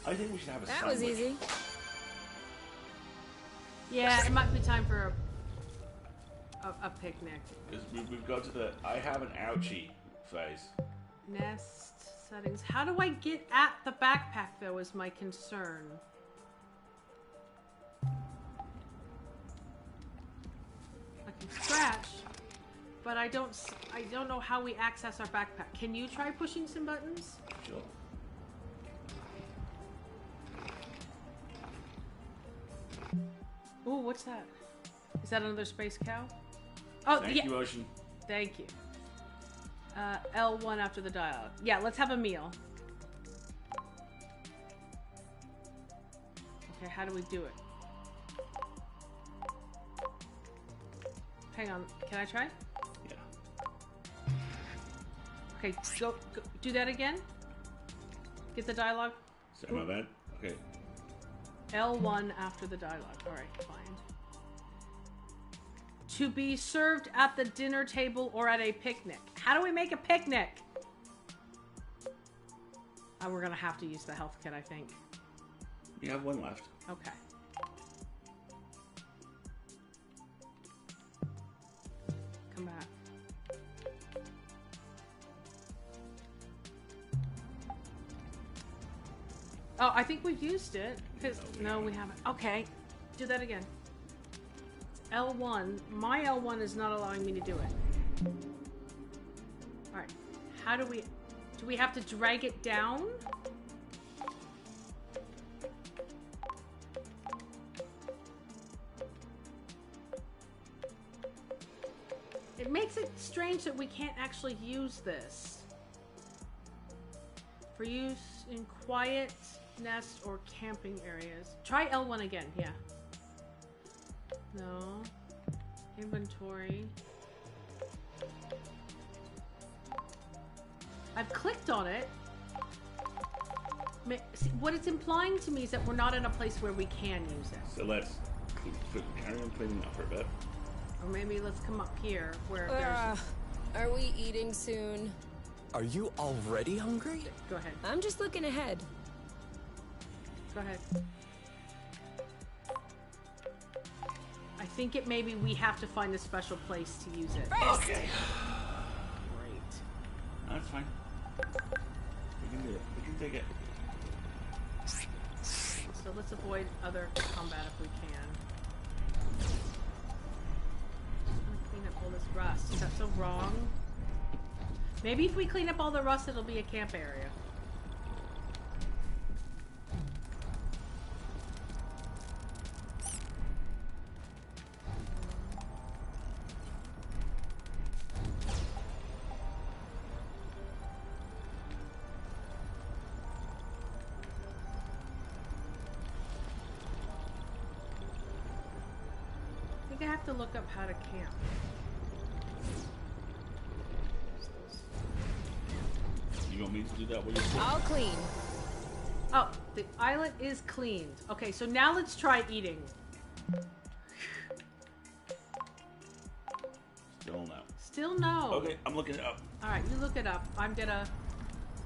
S2: I think we should have a
S3: That was
S2: sandwich.
S3: easy.
S1: Yeah, it might be time for a picnic.
S2: Because we've got to the I have an ouchie phase.
S1: Nest settings. How do I get at the backpack, though, is my concern. I can scratch, but I don't know how we access our backpack. Can you try pushing some buttons?
S2: Sure.
S1: Ooh, what's that? Is that another space cow? Oh,
S2: Thank
S1: yeah.
S2: you, Ocean.
S1: Thank you. L1 after the dialogue. Yeah, let's have a meal. Okay, how do we do it? Hang on. Can I try?
S2: Yeah.
S1: Okay, go do that again. Get the dialogue.
S2: Sorry, my bad. Okay.
S1: L1 after the dialogue. Alright, fine. To be served at the dinner table or at a picnic. How do we make a picnic? We're gonna have to use the health kit, I think.
S2: You have one left.
S1: Okay. Come back. Oh, I think we've used it. No, we haven't. Okay. Do that again. L1. My L1 is not allowing me to do it. Alright. How do we... Do we have to drag it down? It makes it strange that we can't actually use this. For use in quiet, nest, or camping areas. Try L1 again, yeah. No. Inventory. I've clicked on it. See, what it's implying to me is that we're not in a place where we can use it.
S2: So let's carry on cleaning up for a bit.
S1: Or maybe let's come up here where there's...
S3: Are we eating soon?
S5: Are you already hungry?
S1: Go ahead.
S3: I'm just looking ahead.
S1: Go ahead. I think it maybe we have to find a special place to use it.
S2: Okay.
S1: Great.
S2: No, that's fine. We can do it. We can take it.
S1: So let's avoid other combat if we can. I'm gonna clean up all this rust. Is that so wrong? Maybe if we clean up all the rust, it'll be a camp area. I think I have to look up how to camp.
S2: You want me to do that while you're
S3: I'll clean.
S1: Oh, the islet is cleaned. Okay, so now let's try eating.
S2: Still no.
S1: Still no.
S2: Okay, I'm looking it up.
S1: Alright, you look it up. I'm gonna...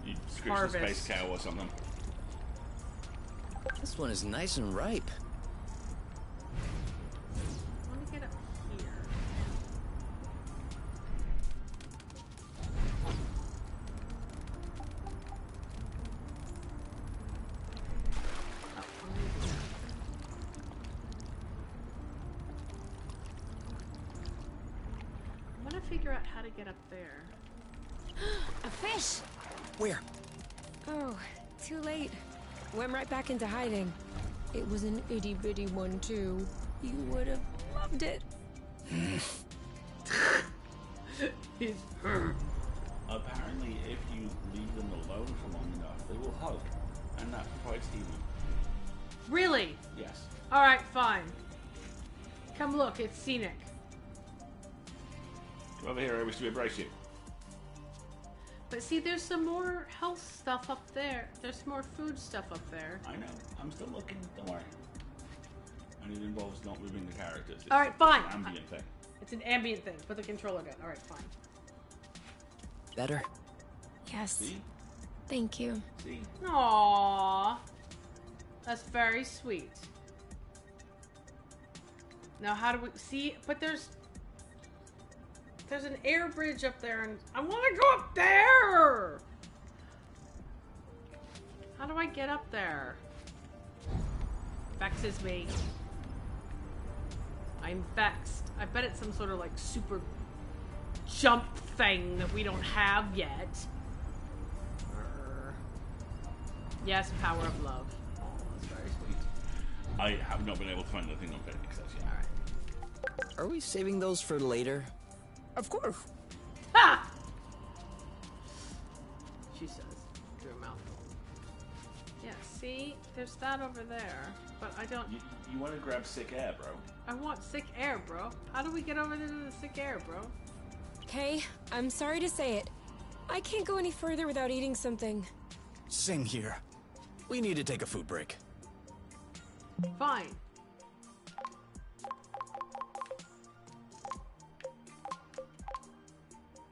S2: You scratch the
S1: Harvest.
S2: space cow or something.
S5: This one is nice and ripe.
S1: Let me get up here. Oh, I'm gonna do that. I want to figure out how to get up there.
S3: A fish!
S5: Where?
S3: Oh, too late. Went right back into hiding. It was an itty-bitty one, too. You would have loved it.
S1: He's...
S2: Apparently, if you leave them alone for long enough, they will hug. And that provides healing.
S1: Really?
S2: Yes.
S1: Alright, fine. Come look, it's scenic.
S2: Come over here, I wish to embrace you.
S1: But see, there's some more health stuff up there. There's some more food stuff up there.
S2: I know. I'm still looking. Don't worry. And it involves not moving the characters. It's,
S1: All right, fine.
S2: It's an ambient thing.
S1: It's an ambient thing. Put the controller down. All right, fine.
S5: Better?
S3: Yes.
S2: See?
S3: Thank you.
S2: See?
S1: Aww. That's very sweet. Now, how do we... See, but there's an air bridge up there, and I want to go up there! How do I get up there? Vexes me. I'm vexed. I bet it's some sort of, like, super jump thing that we don't have yet. Yes, power of love. Oh, that's very sweet.
S2: I have not been able to find anything on Phoenix yet.
S1: Alright.
S5: Are we saving those for later?
S3: Of course.
S1: Ha! She says through a mouthful. Yes. See, there's that over there, but I don't.
S2: You want to grab sick air, bro?
S1: I want sick air, bro. How do we get over there to the sick air, bro?
S3: Kay, I'm sorry to say it. I can't go any further without eating something.
S6: Same here. We need to take a food break.
S1: Fine.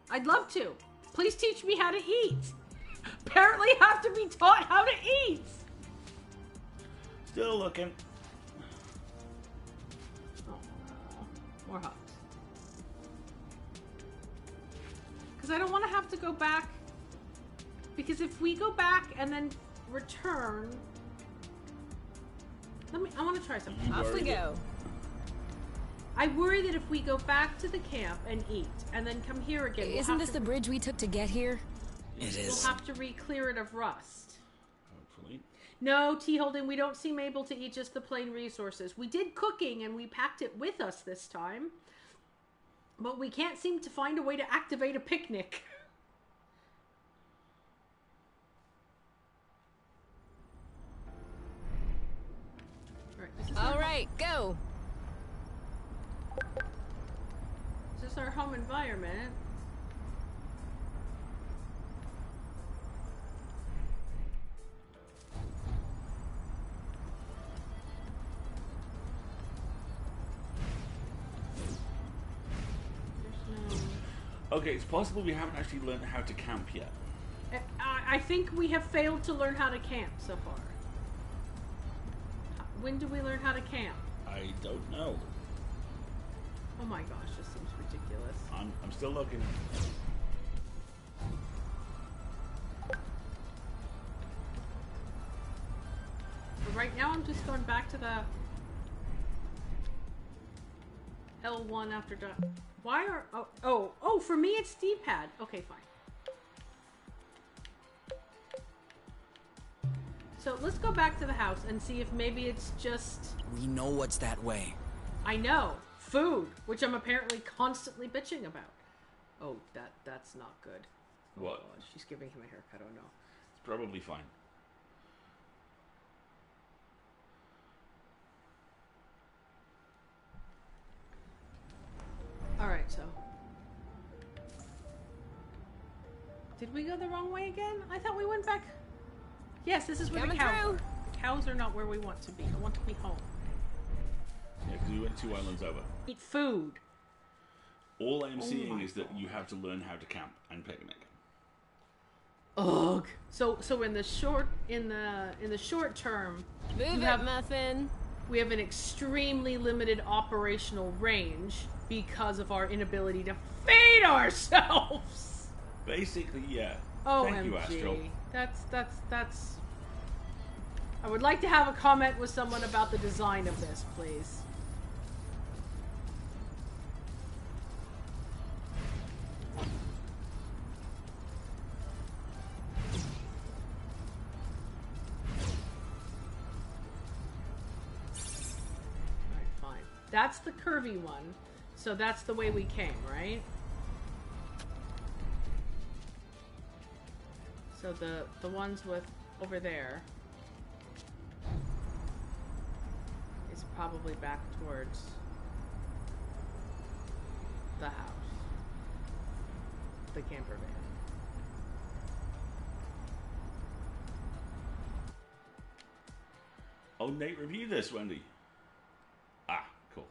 S1: I'd love to. Please teach me how to eat. Apparently I have to be taught how to eat.
S2: Still looking.
S1: Oh, more hugs. Because I don't want to have to go back. Because if we go back and then return... I want to try something.
S3: Off we go.
S1: I worry that if we go back to the camp and eat, and then come here again...
S3: Isn't this the bridge we took to get here?
S6: It
S1: We'll
S6: is.
S1: have to re-clear it of rust.
S2: Hopefully.
S1: No, T-Holding, we don't seem able to eat just the plain resources. We did cooking, and we packed it with us this time. But we can't seem to find a way to activate a picnic.
S3: All right, go.
S1: This is our home environment.
S2: Okay, it's possible we haven't actually learned how to camp yet.
S1: I think we have failed to learn how to camp so far. When do we learn how to camp?
S2: I don't know.
S1: Oh my gosh, this seems ridiculous.
S2: I'm still looking.
S1: But right now I'm just going back to the L1 after done. Why are... Oh, for me it's D-pad. Okay, fine. So let's go back to the house and see if maybe it's just...
S5: We know what's that way.
S1: I know. Food, which I'm apparently constantly bitching about. Oh, that's not good.
S2: What?
S1: Oh, she's giving him a haircut. Oh no.
S2: It's probably fine.
S1: Alright, so... Did we go the wrong way again? I thought we went back... Yes, this is where the cows are. The cows are not where we want to be. I want to be home.
S2: Yeah, because we went 2 islands over.
S1: Eat food.
S2: All I'm seeing is that you have to learn how to camp and picnic.
S1: Ugh. So in the short term,
S3: Move it, Muffin.
S1: we have an extremely limited operational range because of our inability to feed ourselves.
S2: Basically, yeah.
S1: OMG.
S2: Thank you, Astral.
S1: That's... I would like to have a comment with someone about the design of this, please. Alright, fine. That's the curvy one. So that's the way we came, right? So the ones with over there is probably back towards the house, the camper van.
S2: Oh, Nate, review this, Wendy. Ah, cool.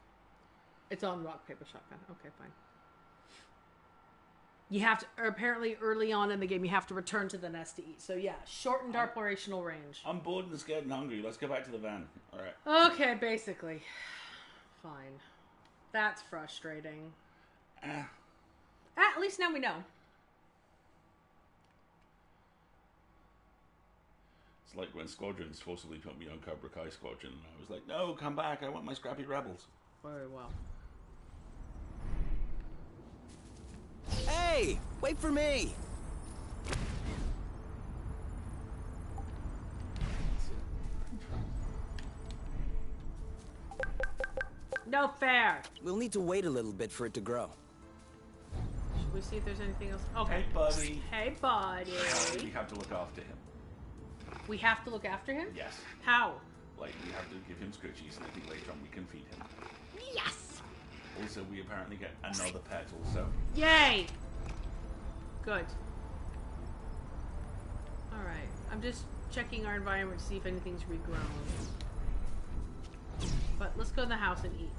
S1: It's on rock, paper, shotgun. Okay, fine. You have to, or apparently early on in the game, you have to return to the nest to eat. So yeah, shortened operational range.
S2: I'm bored and scared and hungry. Let's go back to the van. Alright.
S1: Okay, basically. Fine. That's frustrating. At least now we know.
S2: It's like when Squadrons forcibly put me on Cobra Kai Squadron, and I was like, no, come back, I want my scrappy rebels.
S1: Very well.
S5: Hey, wait for me.
S1: No fair.
S5: We'll need to wait a little bit for it to grow.
S1: Should we see if there's anything else? Okay.
S2: Hey, buddy.
S1: Hey, buddy.
S2: We have to look after him.
S1: We have to look after him?
S2: Yes.
S1: How?
S2: Like, we have to give him scritchies, and I think later on we can feed him.
S1: Yes!
S2: Also, we apparently get another pet also.
S1: Yay! Good. Alright, I'm just checking our environment to see if anything's regrown. But let's go in the house and eat.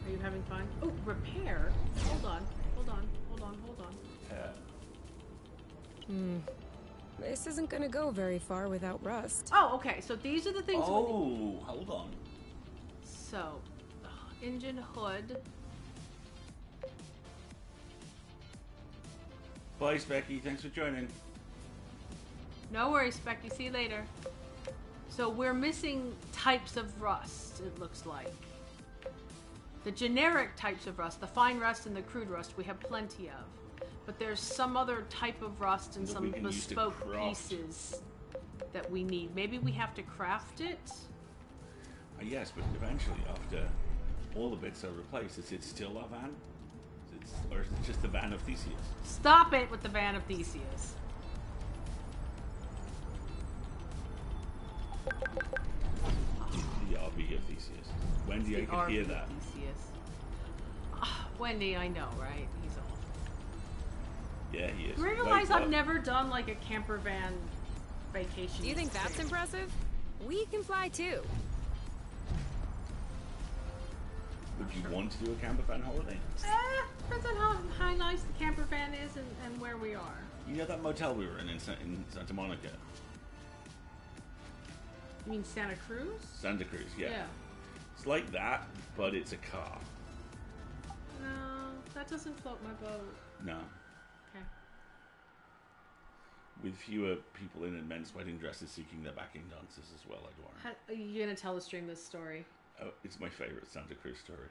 S1: Are you having fun? Oh, repair? Hold on.
S3: This isn't gonna go very far without Rust.
S1: Oh, okay, so these are the things we need.
S2: Oh, hold on.
S1: So, engine hood.
S2: Bye, Specky. Thanks for joining.
S1: No worries, Specky. See you later. So we're missing types of rust, it looks like. The generic types of rust, the fine rust and the crude rust, we have plenty of. But there's some other type of rust and
S2: That
S1: some
S2: we can use to
S1: bespoke
S2: craft.
S1: pieces that we need. Maybe we have to craft it?
S2: Yes, but eventually, after all the bits are replaced, is it still a van? Or is it just the van of Theseus?
S1: Stop it with the Van of Theseus.
S2: The RV of Theseus. Wendy, I
S1: The
S2: could hear
S1: RV
S2: that.
S1: Theseus. Wendy, I know, right? He's old.
S2: Yeah, he is.
S1: You
S2: Wait,
S1: realize
S2: what?
S1: I've never done like a camper van vacation.
S3: Do you think that's
S1: experience.
S3: impressive? We can fly too.
S2: Would you want to do a camper van holiday?
S1: Depends on how nice the camper van is and where we are.
S2: You know that motel we were in Santa Monica?
S1: You mean Santa Cruz?
S2: Santa Cruz, yeah. It's like that, but it's a car.
S1: No, that doesn't float my boat.
S2: No.
S1: Okay.
S2: With fewer people in men's wedding dresses seeking their backing dancers as well, I'd warn.
S1: Are you gonna tell the stream this story?
S2: Oh, it's my favorite Santa Cruz story.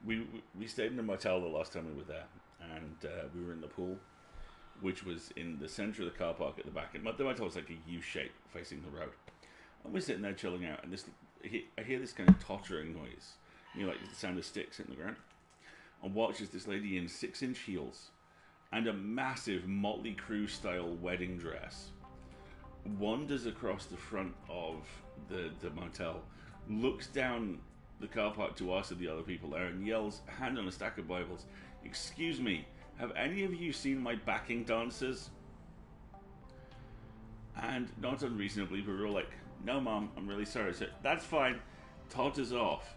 S2: We stayed in a motel the last time we were there, and we were in the pool, which was in the center of the car park at the back. And the motel was like a U shape facing the road. And we're sitting there chilling out, and I hear this kind of tottering noise, you know, like the sound of sticks hitting the ground. And watch as this lady in 6-inch heels and a massive Motley Crue style wedding dress wanders across the front of the motel, looks down the car park to us and the other people there, and yells, hand on a stack of Bibles, "Excuse me, have any of you seen my backing dancers?" And not unreasonably, we were all like, "No, Mom, I'm really sorry." So that's fine. Totters off,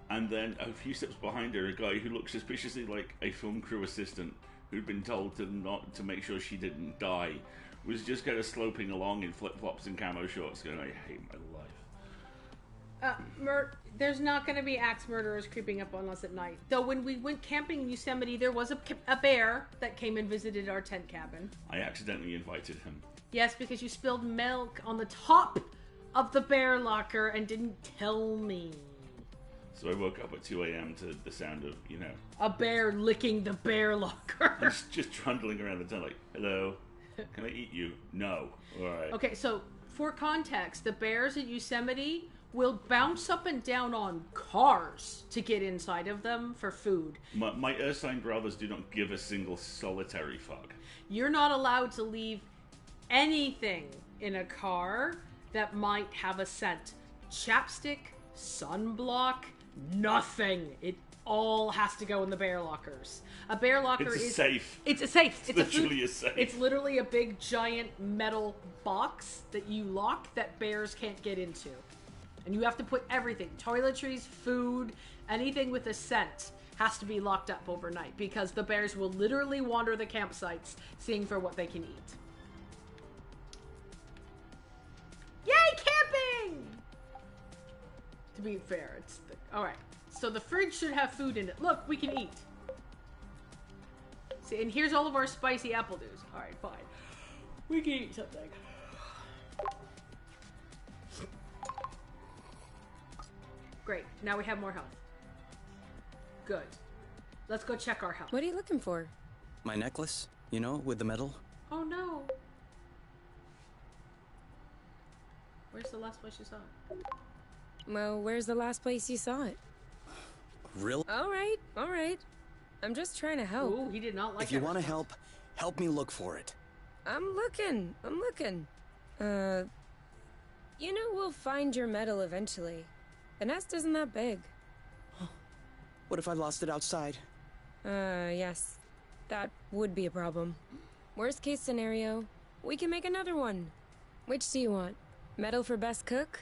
S2: and then a few steps behind her, a guy who looked suspiciously like a film crew assistant who'd been told to make sure she didn't die, was just kind of sloping along in flip flops and camo shorts, going, "I hate my life."
S1: There's not going to be axe murderers creeping up on us at night. Though when we went camping in Yosemite, there was a bear that came and visited our tent cabin.
S2: I accidentally invited him.
S1: Yes, because you spilled milk on the top of the bear locker and didn't tell me.
S2: So I woke up at 2 a.m. to the sound of, you know,
S1: A bear licking the bear locker.
S2: just trundling around the tent like, "Hello, can I eat you?" "No." "All right."
S1: Okay, so for context, the bears at Yosemite will bounce up and down on cars to get inside of them for food.
S2: My Ursine brothers do not give a single solitary fuck.
S1: You're not allowed to leave anything in a car that might have a scent. Chapstick, sunblock, nothing. It all has to go in the bear lockers. A bear locker
S2: It's a
S1: is
S2: safe.
S1: It's a safe. It's
S2: literally a safe.
S1: It's literally a big giant metal box that you lock that bears can't get into. And you have to put everything, toiletries, food, anything with a scent has to be locked up overnight because the bears will literally wander the campsites seeing for what they can eat. Yay, camping! To be fair, it's alright. So the fridge should have food in it. Look, we can eat. See, and here's all of our spicy apple juice. Alright, fine. We can eat something. Great. Now we have more health. Good. Let's go check our health.
S3: What are you looking for?
S5: My necklace, you know, with the medal.
S1: Oh no. Where's the last place you saw it?
S3: Well, where's the last place you saw it?
S5: Really?
S3: All right. I'm just trying to help.
S1: Ooh, he did not like
S5: If you
S1: that
S5: want to
S1: response.
S5: help me look for it.
S3: I'm looking. You know we'll find your medal eventually. The nest isn't that big.
S5: What if I lost it outside?
S3: Yes. That would be a problem. Worst case scenario, we can make another one. Which do you want? Medal for best cook?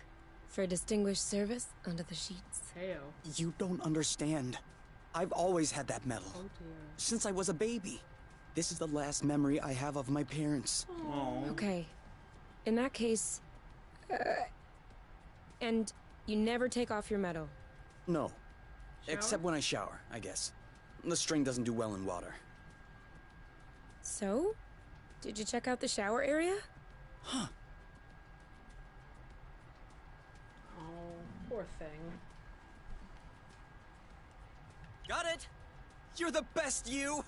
S3: For distinguished service under the sheets?
S1: Heyo.
S5: You don't understand. I've always had that medal.
S1: Oh dear.
S5: Since I was a baby. This is the last memory I have of my parents.
S2: Oh.
S3: Okay. In that case... and you never take off your medal.
S5: No.
S1: Shower?
S5: Except when I shower, I guess. The string doesn't do well in water.
S3: So? Did you check out the shower area?
S5: Huh.
S1: Oh, poor thing.
S5: Got it! You're the best, you!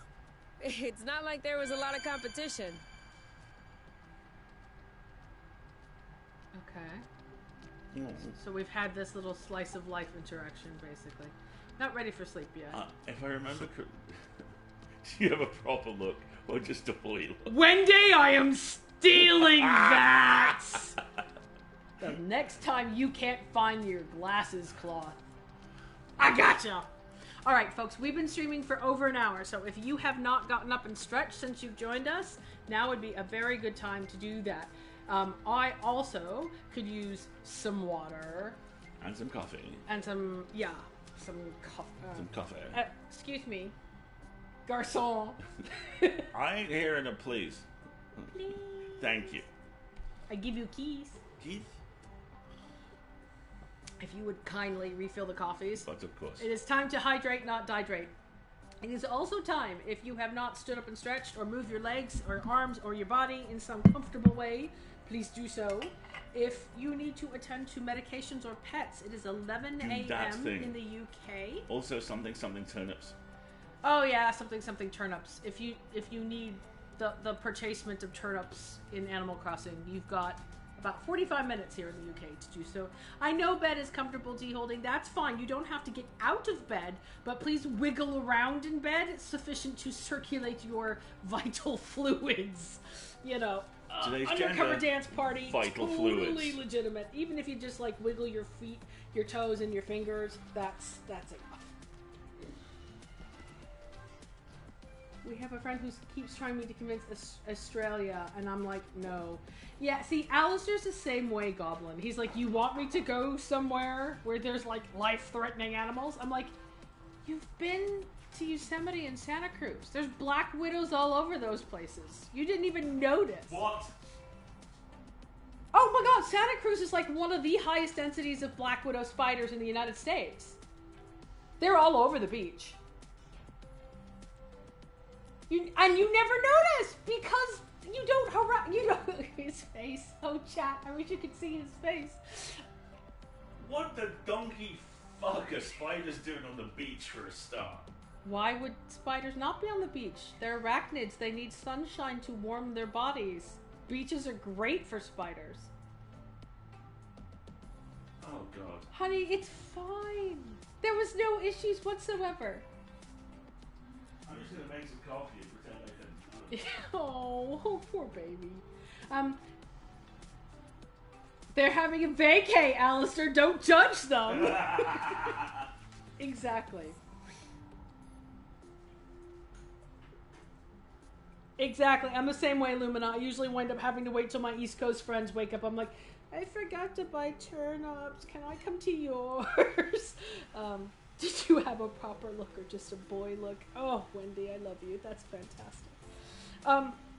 S3: It's not like there was a lot of competition.
S1: Okay. So we've had this little slice of life interaction, basically. Not ready for sleep yet.
S2: If I remember correctly, do you have a proper look or just a boy look?
S1: Wendy, I am stealing that! The next time you can't find your glasses cloth, I gotcha! Alright, folks, we've been streaming for over an hour, so if you have not gotten up and stretched since you've joined us, now would be a very good time to do that. I also could use some water.
S2: And some coffee.
S1: And some coffee.
S2: Some coffee.
S1: Excuse me. Garçon.
S2: I ain't hearing a please.
S1: Please.
S2: Thank you.
S1: I give you keys.
S2: Keith?
S1: If you would kindly refill the coffees.
S2: But of course.
S1: It is time to hydrate, not dihydrate. It is also time, if you have not stood up and stretched or moved your legs or arms or your body in some comfortable way, please do so. If you need to attend to medications or pets, it is 11 a.m. in the UK.
S2: Also something turnips.
S1: Oh yeah, something turnips. If you need the purchasement of turnips in Animal Crossing, you've got about 45 minutes here in the UK to do so. I know bed is comfortable holding. That's fine. You don't have to get out of bed, but please wiggle around in bed. It's sufficient to circulate your vital fluids. You know,
S2: Today's
S1: undercover
S2: gender,
S1: dance party,
S2: vital
S1: totally
S2: fluids.
S1: legitimate. Even if you just like wiggle your feet, your toes, and your fingers, that's enough. We have a friend who keeps trying me to convince Australia, and I'm like, no. Yeah, see, Alistair's the same way, Goblin. He's like, you want me to go somewhere where there's, like, life-threatening animals? I'm like, you've been to Yosemite and Santa Cruz. There's black widows all over those places. You didn't even notice.
S2: What?
S1: Oh my god, Santa Cruz is, like, one of the highest densities of black widow spiders in the United States. They're all over the beach. And you never notice because you don't his face. Oh, chat! I wish you could see his face.
S2: What the donkey fuck are spiders doing on the beach for a start?
S1: Why would spiders not be on the beach? They're arachnids. They need sunshine to warm their bodies. Beaches are great for spiders.
S2: Oh god.
S1: Honey, it's fine. There was no issues whatsoever.
S2: I'm just gonna make some coffee and pretend I can.
S1: Oh, poor baby. They're having a vacay, Alistair. Don't judge them. Exactly. Exactly. I'm the same way, Lumina. I usually wind up having to wait till my East Coast friends wake up. I'm like, I forgot to buy turnips. Can I come to yours? Did you have a proper look or just a boy look? Oh, Wendy, I love you. That's fantastic.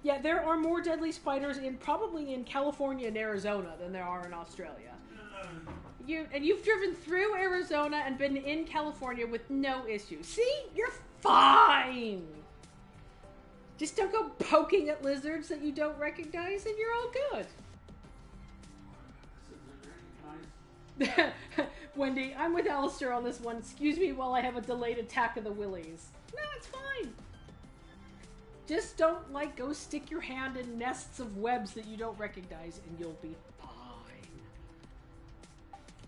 S1: Yeah, there are more deadly spiders probably in California and Arizona than there are in Australia. You've driven through Arizona and been in California with no issues. See? You're fine! Just don't go poking at lizards that you don't recognize and you're all good. Wendy, I'm with Alistair on this one. Excuse me while I have a delayed attack of the willies. No, it's fine. Just don't, go stick your hand in nests of webs that you don't recognize and you'll be fine.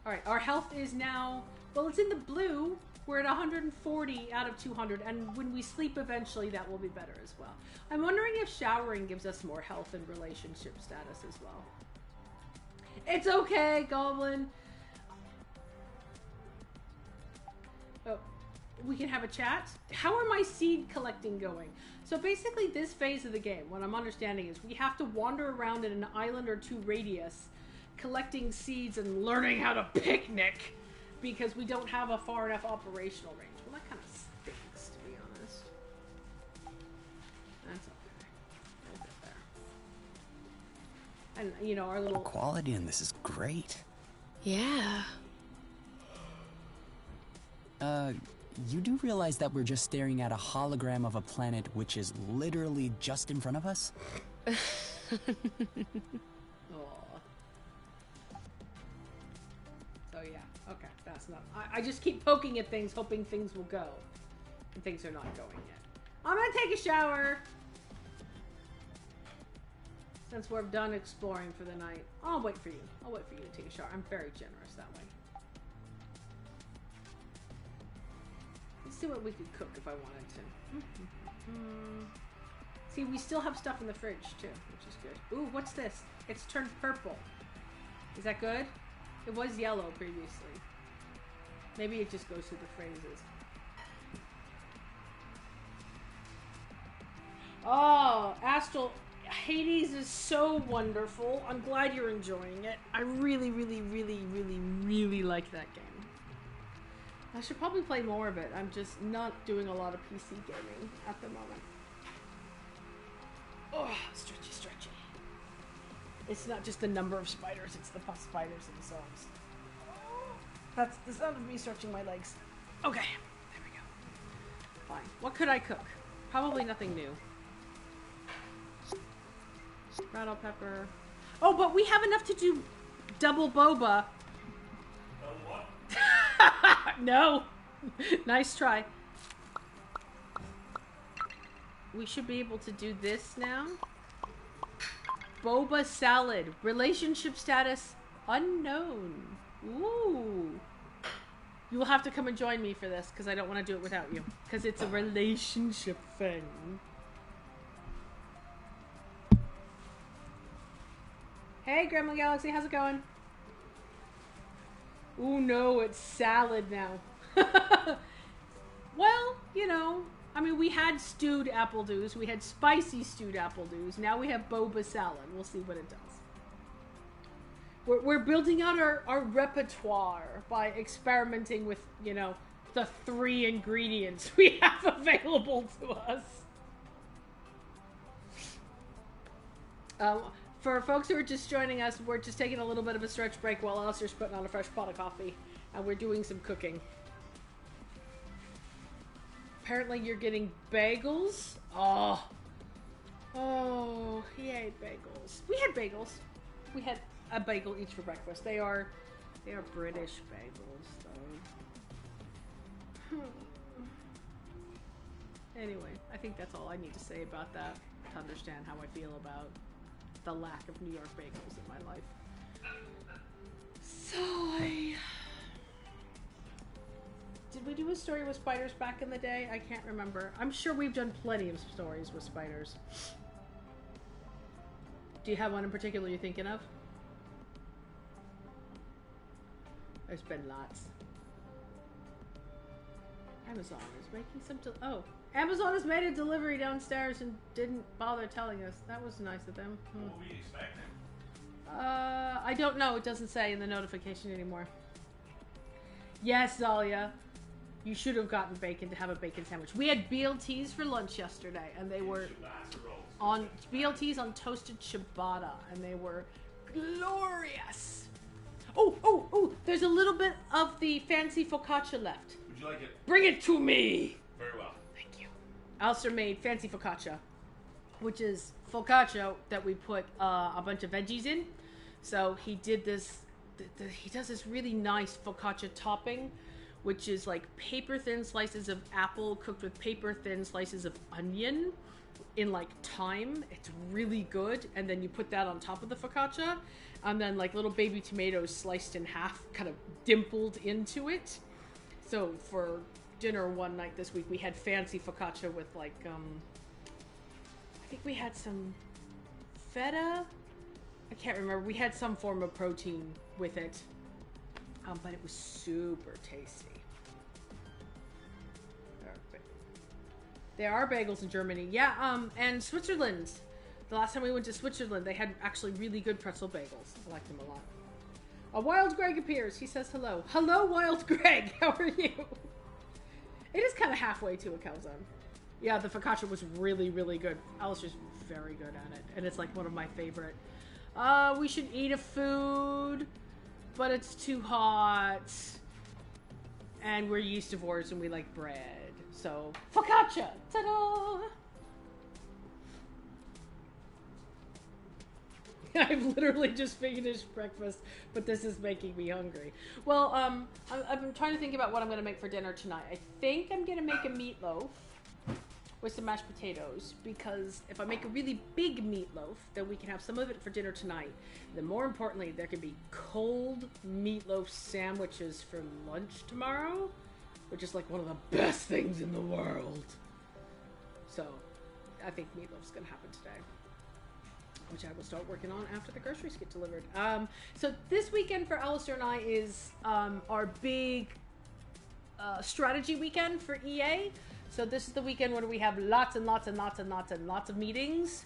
S1: Alright, our health is now, well, it's in the blue. We're at 140 out of 200, and when we sleep eventually, that will be better as well. I'm wondering if showering gives us more health and relationship status as well. It's okay, Goblin. Oh, we can have a chat. How are my seed collecting going? So basically this phase of the game, what I'm understanding is we have to wander around in an island or two radius, collecting seeds and learning how to picnic, because we don't have a far enough operational range. Well, that kind of stinks, to be honest. That's okay. We'll get there. And, you know, our little...
S4: The quality in this is great.
S3: Yeah.
S4: You do realize that we're just staring at a hologram of a planet which is literally just in front of us?
S1: Aw. So yeah, okay, that's not... I just keep poking at things, hoping things will go. And things are not going yet. I'm gonna take a shower! Since we're done exploring for the night. I'll wait for you. I'll wait for you to take a shower. I'm very generous that way. Let's see what we could cook if I wanted to. See, we still have stuff in the fridge too, which is good. Ooh, what's this? It's turned purple. Is that good? It was yellow previously. Maybe it just goes through the phrases. Oh, Astral, Hades is so wonderful. I'm glad you're enjoying it. I really, really, really, really, really like that game. I should probably play more of it. I'm just not doing a lot of PC gaming at the moment. Oh, stretchy, stretchy. It's not just the number of spiders, it's the spiders themselves. That's the sound of me stretching my legs. Okay, there we go. Fine. What could I cook? Probably nothing new. Rattle pepper. Oh, but we have enough to do double boba. No. Nice try. We should be able to do this now. Boba salad. Relationship status unknown. Ooh. You will have to come and join me for this, because I don't want to do it without you. Because it's a relationship thing. Hey, Gremlin Galaxy, how's it going? Ooh, no, it's salad now. Well, you know, I mean, we had stewed apple dews. We had spicy stewed apple dews. Now we have boba salad. We'll see what it does. We're building out our repertoire by experimenting with, you know, the 3 ingredients we have available to us. For folks who are just joining us, we're just taking a little bit of a stretch break while Alistair's putting on a fresh pot of coffee. And we're doing some cooking. Apparently you're getting bagels. Oh. Oh, yay, bagels. We had bagels. We had a bagel each for breakfast. They are British bagels, though. Anyway, I think that's all I need to say about that to understand how I feel about the lack of New York bagels in my life. So did we do a story with spiders back in the day? I can't remember. I'm sure we've done plenty of stories with spiders. Do you have one in particular you're thinking of? There's been lots. Amazon is making some... Oh! Amazon has made a delivery downstairs and didn't bother telling us. That was nice of them.
S2: What were we expecting?
S1: I don't know. It doesn't say in the notification anymore. Yes, Zalia. You should have gotten bacon to have a bacon sandwich. We had BLTs for lunch yesterday, and they were on BLTs on toasted ciabatta, and they were glorious. Oh! There's a little bit of the fancy focaccia left.
S2: Would you like it?
S1: Bring it to me.
S2: Very well.
S1: Thank you. Alistair made fancy focaccia, which is focaccia that we put a bunch of veggies in. So he did this. He does this really nice focaccia topping, which is like paper thin slices of apple cooked with paper thin slices of onion in like thyme. It's really good. And then you put that on top of the focaccia, and then like little baby tomatoes sliced in half, kind of dimpled into it. So for dinner one night this week, we had fancy focaccia with like, I think we had some feta. I can't remember. We had some form of protein with it, but it was super tasty. There are bagels in Germany. Yeah, and Switzerland. The last time we went to Switzerland, they had actually really good pretzel bagels. I liked them a lot. A Wild Greg appears. He says hello. Hello, Wild Greg. How are you? It is kind of halfway to a calzone. Yeah, the focaccia was really, really good. I was just very good at it. And it's like one of my favorite. We should eat a food, but it's too hot. And we're yeastivores and we like bread. So, focaccia! Ta-da! I've literally just finished breakfast, but this is making me hungry. Well, I've been trying to think about what I'm going to make for dinner tonight. I think I'm going to make a meatloaf with some mashed potatoes, because if I make a really big meatloaf, then we can have some of it for dinner tonight. Then more importantly, there can be cold meatloaf sandwiches for lunch tomorrow, which is like one of the best things in the world. So, I think meatloaf's going to happen today, which I will start working on after the groceries get delivered. So this weekend for Alistair and I is our big strategy weekend for EA. So this is the weekend where we have lots and lots and lots and lots and lots of meetings.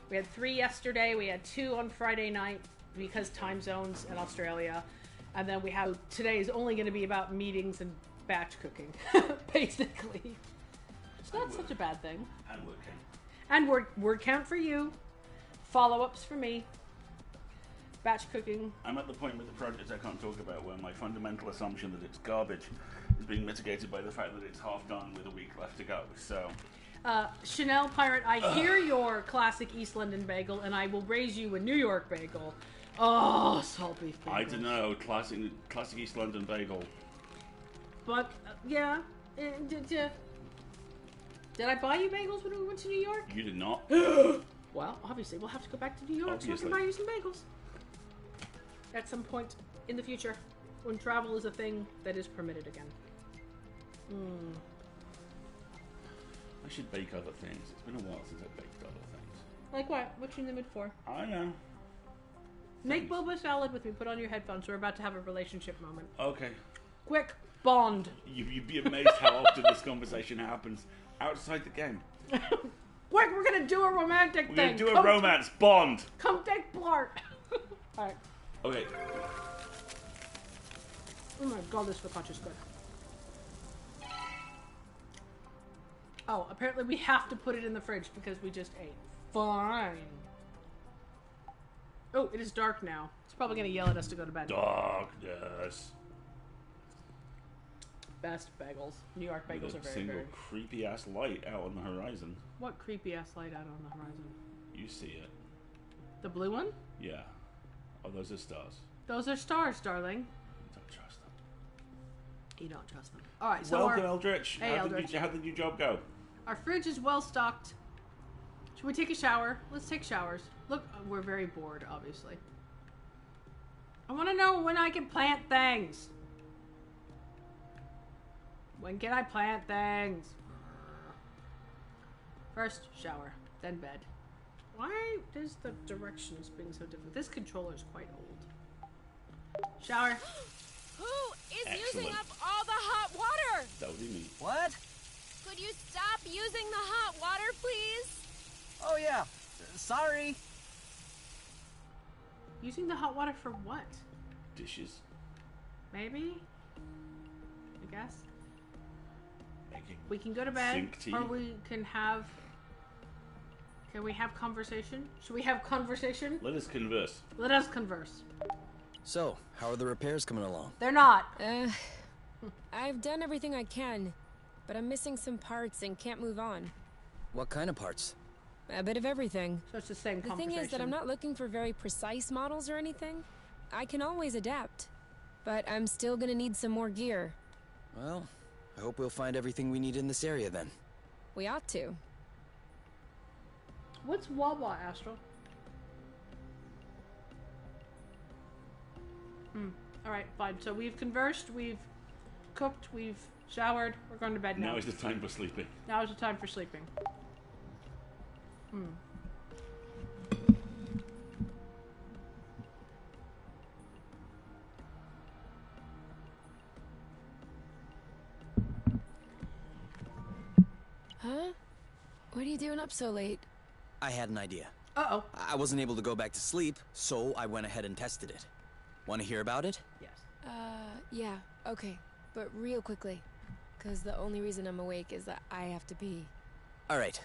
S1: We had 3 yesterday. We had 2 on Friday night because time zones in Australia. And then we have, today is only going to be about meetings and batch cooking, basically. It's not such a bad thing.
S2: And word count.
S1: And word count for you. Follow-ups for me. Batch cooking.
S2: I'm at the point with the project I can't talk about where my fundamental assumption that it's garbage is being mitigated by the fact that it's half done with a week left to go. So,
S1: Chanel Pirate, I hear your classic East London bagel, and I will raise you a New York bagel. Oh, salt beef bagel.
S2: I don't know, classic East London bagel.
S1: But, yeah. Did I buy you bagels when we went to New York?
S2: You did not.
S1: Well, obviously, we'll have to go back to New York so I can
S2: Obviously.
S1: buy you some bagels. At some point in the future, when travel is a thing that is permitted again.
S2: I should bake other things. It's been a while since I've baked other things.
S1: Like what? What you in the mood for?
S2: I know.
S1: Make boba salad with me. Put on your headphones. We're about to have a relationship moment.
S2: Okay.
S1: Quick, bond.
S2: You'd be amazed how often this conversation happens outside the game.
S1: Quick, we're gonna do a romantic
S2: We're
S1: thing.
S2: going to do a romance. Bond.
S1: Come take part. Alright.
S2: Okay.
S1: Oh my god, this focaccia's good. Oh, apparently we have to put it in the fridge because we just ate. Fine. Oh, it is dark now. It's probably gonna yell at us to go to bed.
S2: Darkness.
S1: Best bagels. New York bagels
S2: With
S1: are
S2: a
S1: very
S2: single
S1: good.
S2: creepy ass light out on the horizon.
S1: What creepy ass light out on the horizon?
S2: You see it.
S1: The blue one?
S2: Yeah. Oh, those are stars.
S1: Those are stars, darling.
S2: Don't trust them.
S1: You don't trust them. Alright, so
S2: Welcome, Eldritch.
S1: Hey,
S2: How
S1: Eldritch.
S2: did your job go?
S1: our fridge is well stocked. Should we take a shower? Let's take showers. Look, we're very bored, obviously. I want to know when I can plant things. When can I plant things? First, shower, then bed. Why is the directions being so different? This controller is quite old. Shower.
S3: Who is using
S2: Excellent.
S3: up all the hot water?
S2: That would be me.
S6: What?
S3: Could you stop using the hot water, please?
S6: Oh, yeah. Sorry.
S1: Using the hot water for what?
S2: Dishes.
S1: Maybe? I guess.
S2: Making.
S1: We can go to bed,
S2: Sink tea.
S1: or we can have... Can we have conversation? Should we have conversation?
S2: Let us converse.
S1: Let us converse.
S5: So, how are the repairs coming along?
S1: They're not.
S3: I've done everything I can, but I'm missing some parts and can't move on.
S5: What kind of parts?
S3: A bit of everything.
S1: So it's the same
S3: The
S1: conversation.
S3: thing is that I'm not looking for very precise models or anything. I can always adapt. But I'm still gonna need some more gear.
S5: Well, I hope we'll find everything we need in this area then.
S3: We ought to.
S1: What's Wawa, Astral? Alright, fine. So we've conversed, we've cooked, we've showered, we're going to bed now.
S2: Now is the time for sleeping.
S1: Now is the time for sleeping.
S3: Huh? What are you doing up so late?
S5: I had an idea.
S1: Uh-oh.
S5: I wasn't able to go back to sleep, so I went ahead and tested it. Want to hear about it?
S1: Yes.
S3: Yeah, okay. But real quickly. Because the only reason I'm awake is that I have to pee.
S5: Alright.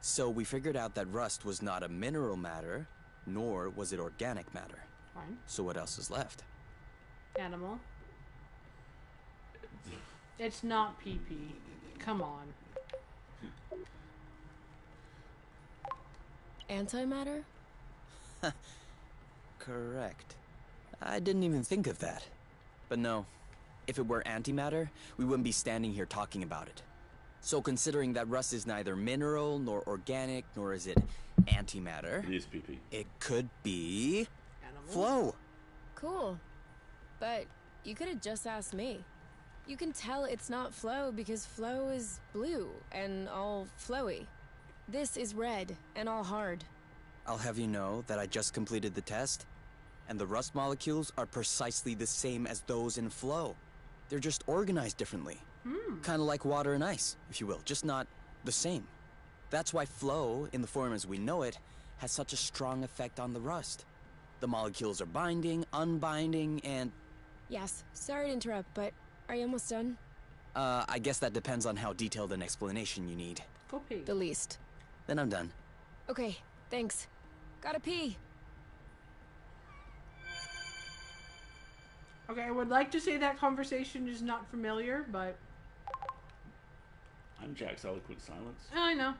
S5: So we figured out that rust was not a mineral matter, nor was it organic matter.
S1: Fine.
S5: So what else is left?
S1: Animal. It's not pee-pee. Come on.
S3: Antimatter?
S5: Correct. I didn't even think of that. But no, if it were antimatter, we wouldn't be standing here talking about it. So considering that rust is neither mineral, nor organic, nor is it antimatter,
S2: It is PP.
S5: it could be...
S1: Animal.
S5: flow.
S3: Cool. But you could have just asked me. You can tell it's not flow because flow is blue and all flowy. This is red and all hard.
S5: I'll have you know that I just completed the test, and the rust molecules are precisely the same as those in flow. They're just organized differently. Kind of like water and ice, if you will, just not the same. That's why flow, in the form as we know it, has such a strong effect on the rust. The molecules are binding, unbinding, and...
S3: Yes, sorry to interrupt, but are you almost done?
S5: I guess that depends on how detailed an explanation you need.
S1: Go pee.
S3: The least.
S5: Then I'm done.
S3: Okay, thanks. Gotta pee.
S1: Okay, I would like to say that conversation is not familiar, but...
S2: I'm Jack's eloquent silence.
S1: I know.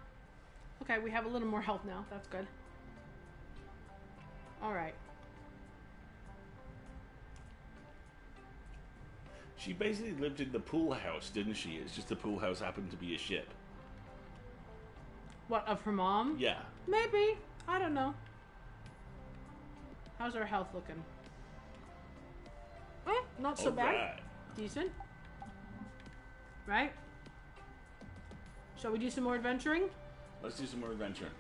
S1: Okay, we have a little more health now. That's good. Alright.
S2: She basically lived in the pool house, didn't she? It's just the pool house happened to be a ship.
S1: What, of her mom?
S2: Yeah.
S1: Maybe. I don't know. How's our health looking? Not so bad.
S2: Alright.
S1: Decent. Right? Shall we do some more adventuring?
S2: Let's do some more adventuring.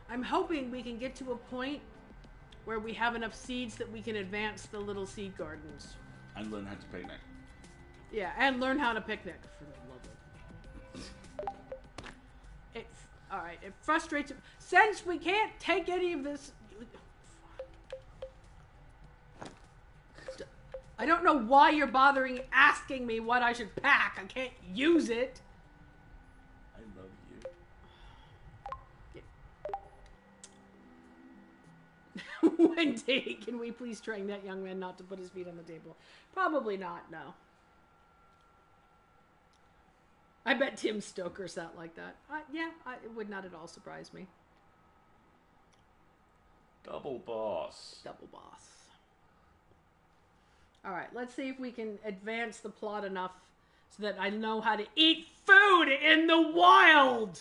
S1: I'm hoping we can get to a point where we have enough seeds that we can advance the little seed gardens.
S2: And learn how to picnic.
S1: Yeah, and learn how to picnic. For the love of it. Alright, it frustrates... Since we can't take any of this... I don't know why you're bothering asking me what I should pack. I can't use it.
S2: I love you.
S1: Wendy, can we please train that young man not to put his feet on the table? Probably not, no. I bet Tim Stoker sat like that. It would not at all surprise me.
S2: Double boss.
S1: Double boss. Alright, let's see if we can advance the plot enough so that I know how to eat food in the wild!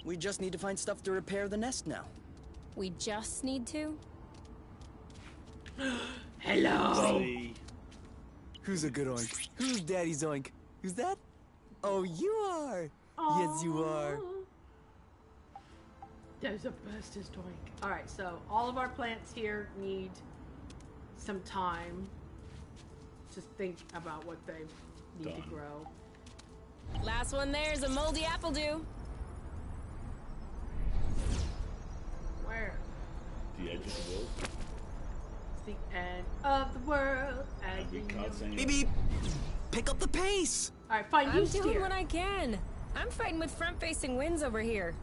S5: We just need to find stuff to repair the nest now.
S3: We just need to?
S1: Hello!
S2: Buddy.
S5: Who's a good oink? Who's daddy's oink? Who's that? Oh, you are! Yes, you are.
S1: There's a bestest oink. Alright, so all of our plants here need some time to think about what they need to
S2: Done.
S1: grow.
S3: Last one there's a moldy apple dew.
S1: Where?
S2: The edge of the world.
S1: It's the end of the world.
S2: And we can't say
S5: Beep beep! Pick up the pace!
S1: Alright, fine, you
S3: I'm doing
S1: steer.
S3: what I can. I'm fighting with front-facing winds over here.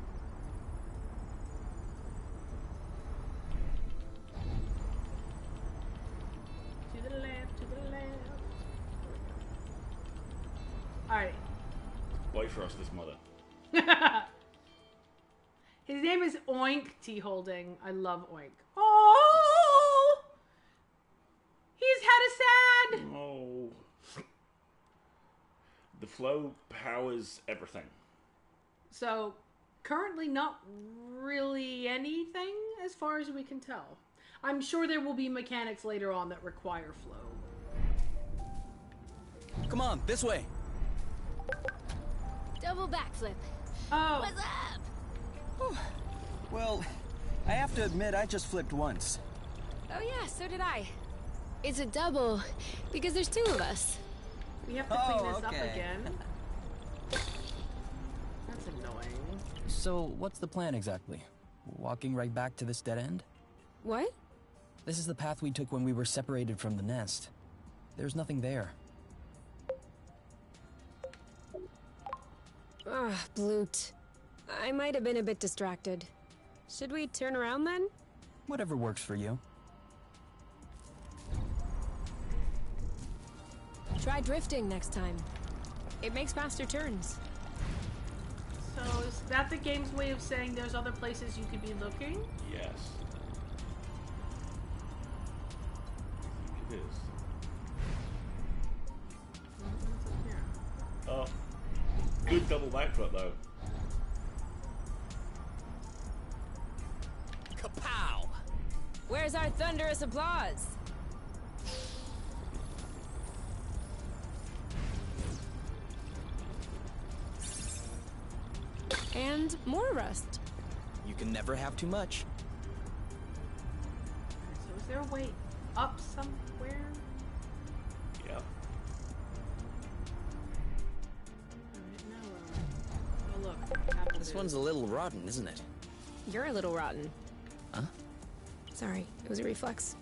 S1: To the left, to the left. Alright.
S2: Bifrost, this mother.
S1: His name is Oink T. Holding. I love Oink. Oh! He's had a sad.
S2: Oh. The flow powers everything.
S1: So, currently not really anything as far as we can tell. I'm sure there will be mechanics later on that require flow.
S5: Come on, this way.
S3: Double backflip.
S1: Oh,
S3: What's up?
S6: Well, I have to admit, I just flipped once.
S3: Oh yeah, so did I. It's a double because there's two of us.
S1: we have to clean
S6: Oh,
S1: this up
S6: okay.
S1: again. That's annoying.
S5: So, what's the plan exactly? Walking right back to this dead end?
S3: What?
S5: This is the path we took when we were separated from the nest. There's nothing there.
S3: Ugh, Bloot. I might have been a bit distracted. Should we turn around then?
S5: Whatever works for you.
S3: Try drifting next time. It makes faster turns.
S1: So is that the game's way of saying there's other places you could be looking?
S2: Yes. I think it is.
S1: What's up here?
S2: Oh. Good double backflip though.
S5: Kapow!
S3: Where's our thunderous applause? And more rust.
S5: You can never have too much.
S1: So is there a way up somewhere?
S2: Yep.
S1: Alright, now oh look. Apple
S5: This
S1: juice.
S5: one's a little rotten, isn't it?
S3: You're a little rotten.
S5: Huh?
S3: Sorry, it was a reflex.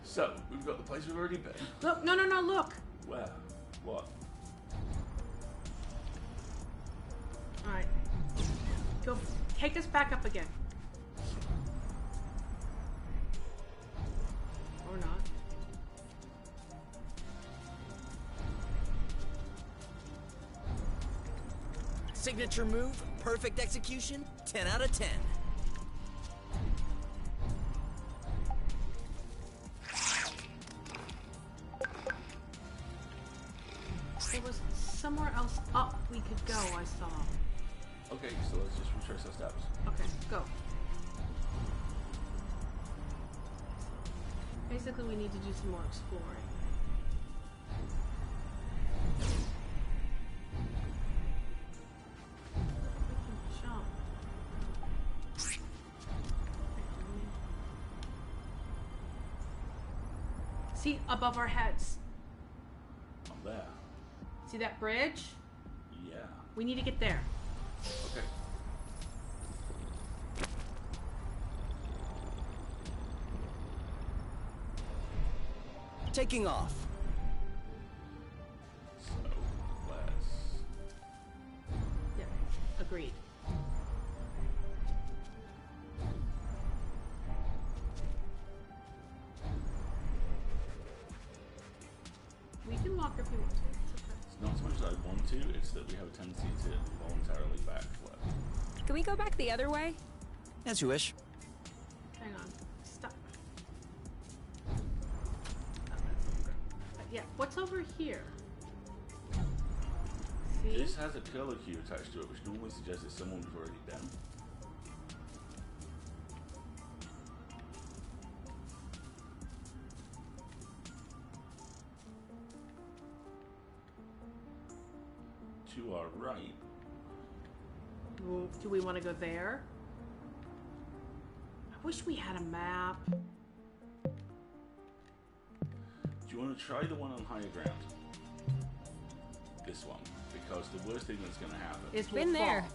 S2: So, we've got the place we've already been.
S1: Look, no, look.
S2: Where? What?
S1: Alright. Go, take us back up again. Or not.
S5: Signature move, perfect execution, 10 out of 10.
S1: There was somewhere else up we could go, I saw.
S2: Okay, so let's just retrace our steps.
S1: Okay, go. Basically, we need to do some more exploring. Jump. See, above our heads.
S2: I'm there.
S1: See that bridge?
S2: Yeah.
S1: We need to get there.
S2: Okay.
S6: Taking off.
S2: So, let's...
S1: Yeah, agreed. We can walk if we want to. It's okay.
S2: It's not so much that I want to, it's that we have a tendency to voluntarily backflip.
S3: Can we go back the other way?
S5: As you wish.
S1: Hang on. Stop. Oh, that's over. Yeah, what's over here? See?
S2: This has a color cue attached to it, which normally suggests it's someone we've already done. To our right.
S1: Ooh, do we want to go there? I wish we had a map.
S2: Do you want to try the one on higher ground? This one. Because the worst thing that's going to happen...
S1: It's
S3: Been there.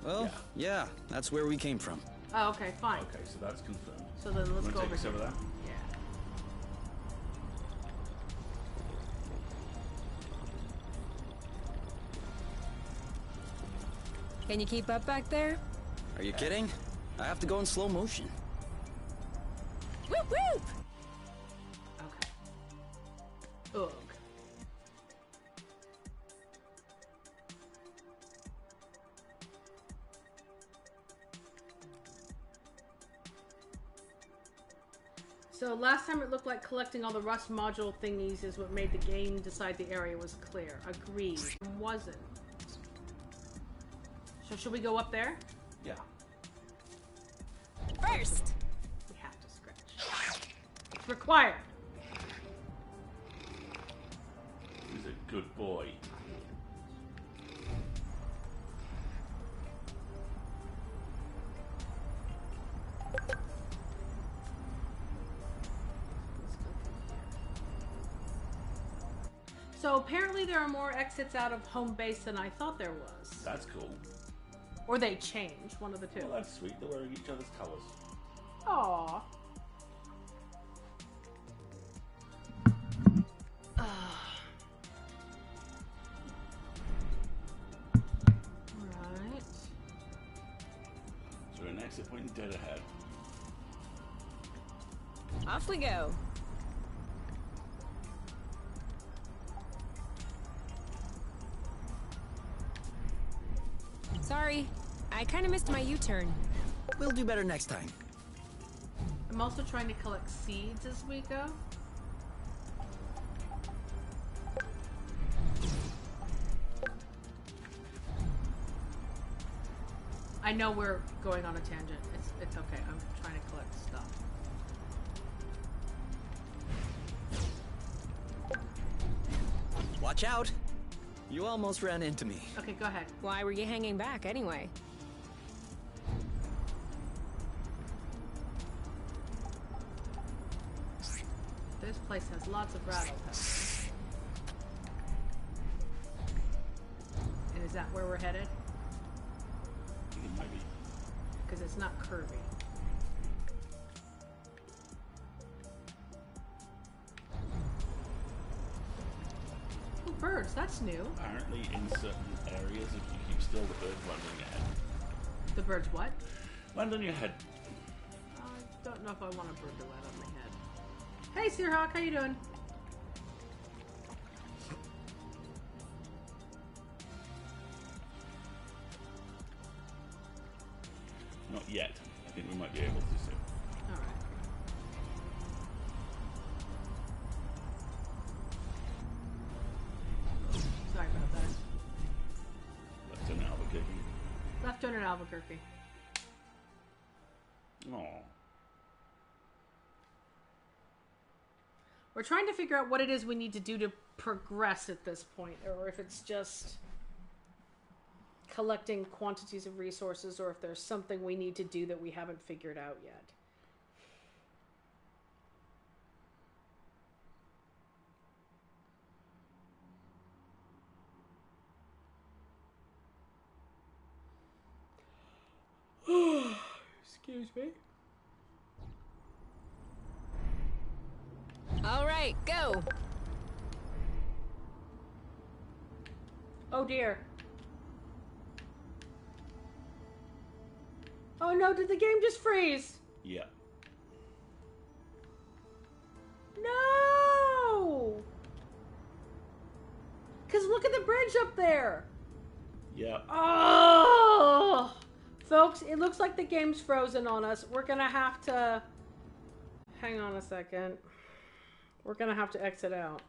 S5: Well, yeah, that's where we came from.
S1: Oh, okay, fine.
S2: Okay, so that's confirmed.
S1: So then let's
S2: You
S1: go
S2: want to
S1: over
S2: take us
S1: here.
S2: over there?
S1: Yeah.
S3: Can you keep up back there?
S5: Are you kidding? I have to go in slow motion.
S3: Whoop whoop!
S1: Okay. Ugh. So last time it looked like collecting all the Rust module thingies is what made the game decide the area was clear. Agreed. It wasn't. So should we go up there?
S2: Yeah.
S3: First!
S1: We have to scratch. required.
S2: He's a good boy.
S1: So apparently there are more exits out of home base than I thought there was.
S2: That's cool.
S1: Or they change, one of the two.
S2: Well, that's sweet. They're wearing each other's colours.
S1: Aww. Alright.
S2: So an exit point dead ahead.
S3: Off we go. Sorry, I kind of missed my U-turn.
S5: We'll do better next time.
S1: I'm also trying to collect seeds as we go. I know we're going on a tangent. It's okay. I'm trying to collect stuff.
S5: Watch out! You almost ran into me.
S1: Okay, go ahead.
S3: Why were you hanging back anyway?
S1: This place has lots of rattleheads. And is that where we're headed?
S2: I think it might be.
S1: Because it's not curvy. Oh, birds. That's new.
S2: Apparently, in certain areas, if you keep still, the birds land on your head.
S1: The birds what?
S2: Land on your head.
S1: I don't know if I want a bird to land on my head. Hey, Searhawk, how you doing?
S2: Not yet. I think we might be able to soon.
S1: Alright. Sorry about that.
S2: Left turn Albuquerque.
S1: Left turn at Albuquerque.
S2: Aww.
S1: We're trying to figure out what it is we need to do to progress at this point, or if it's just collecting quantities of resources, or if there's something we need to do that we haven't figured out yet. Excuse me.
S3: All right, go.
S1: Oh dear. Oh no, did the game just freeze?
S2: Yeah.
S1: No! Because look at the bridge up there.
S2: Yeah.
S1: Oh! Folks, it looks like the game's frozen on us. We're going to have to... Hang on a second. We're going to have to exit out.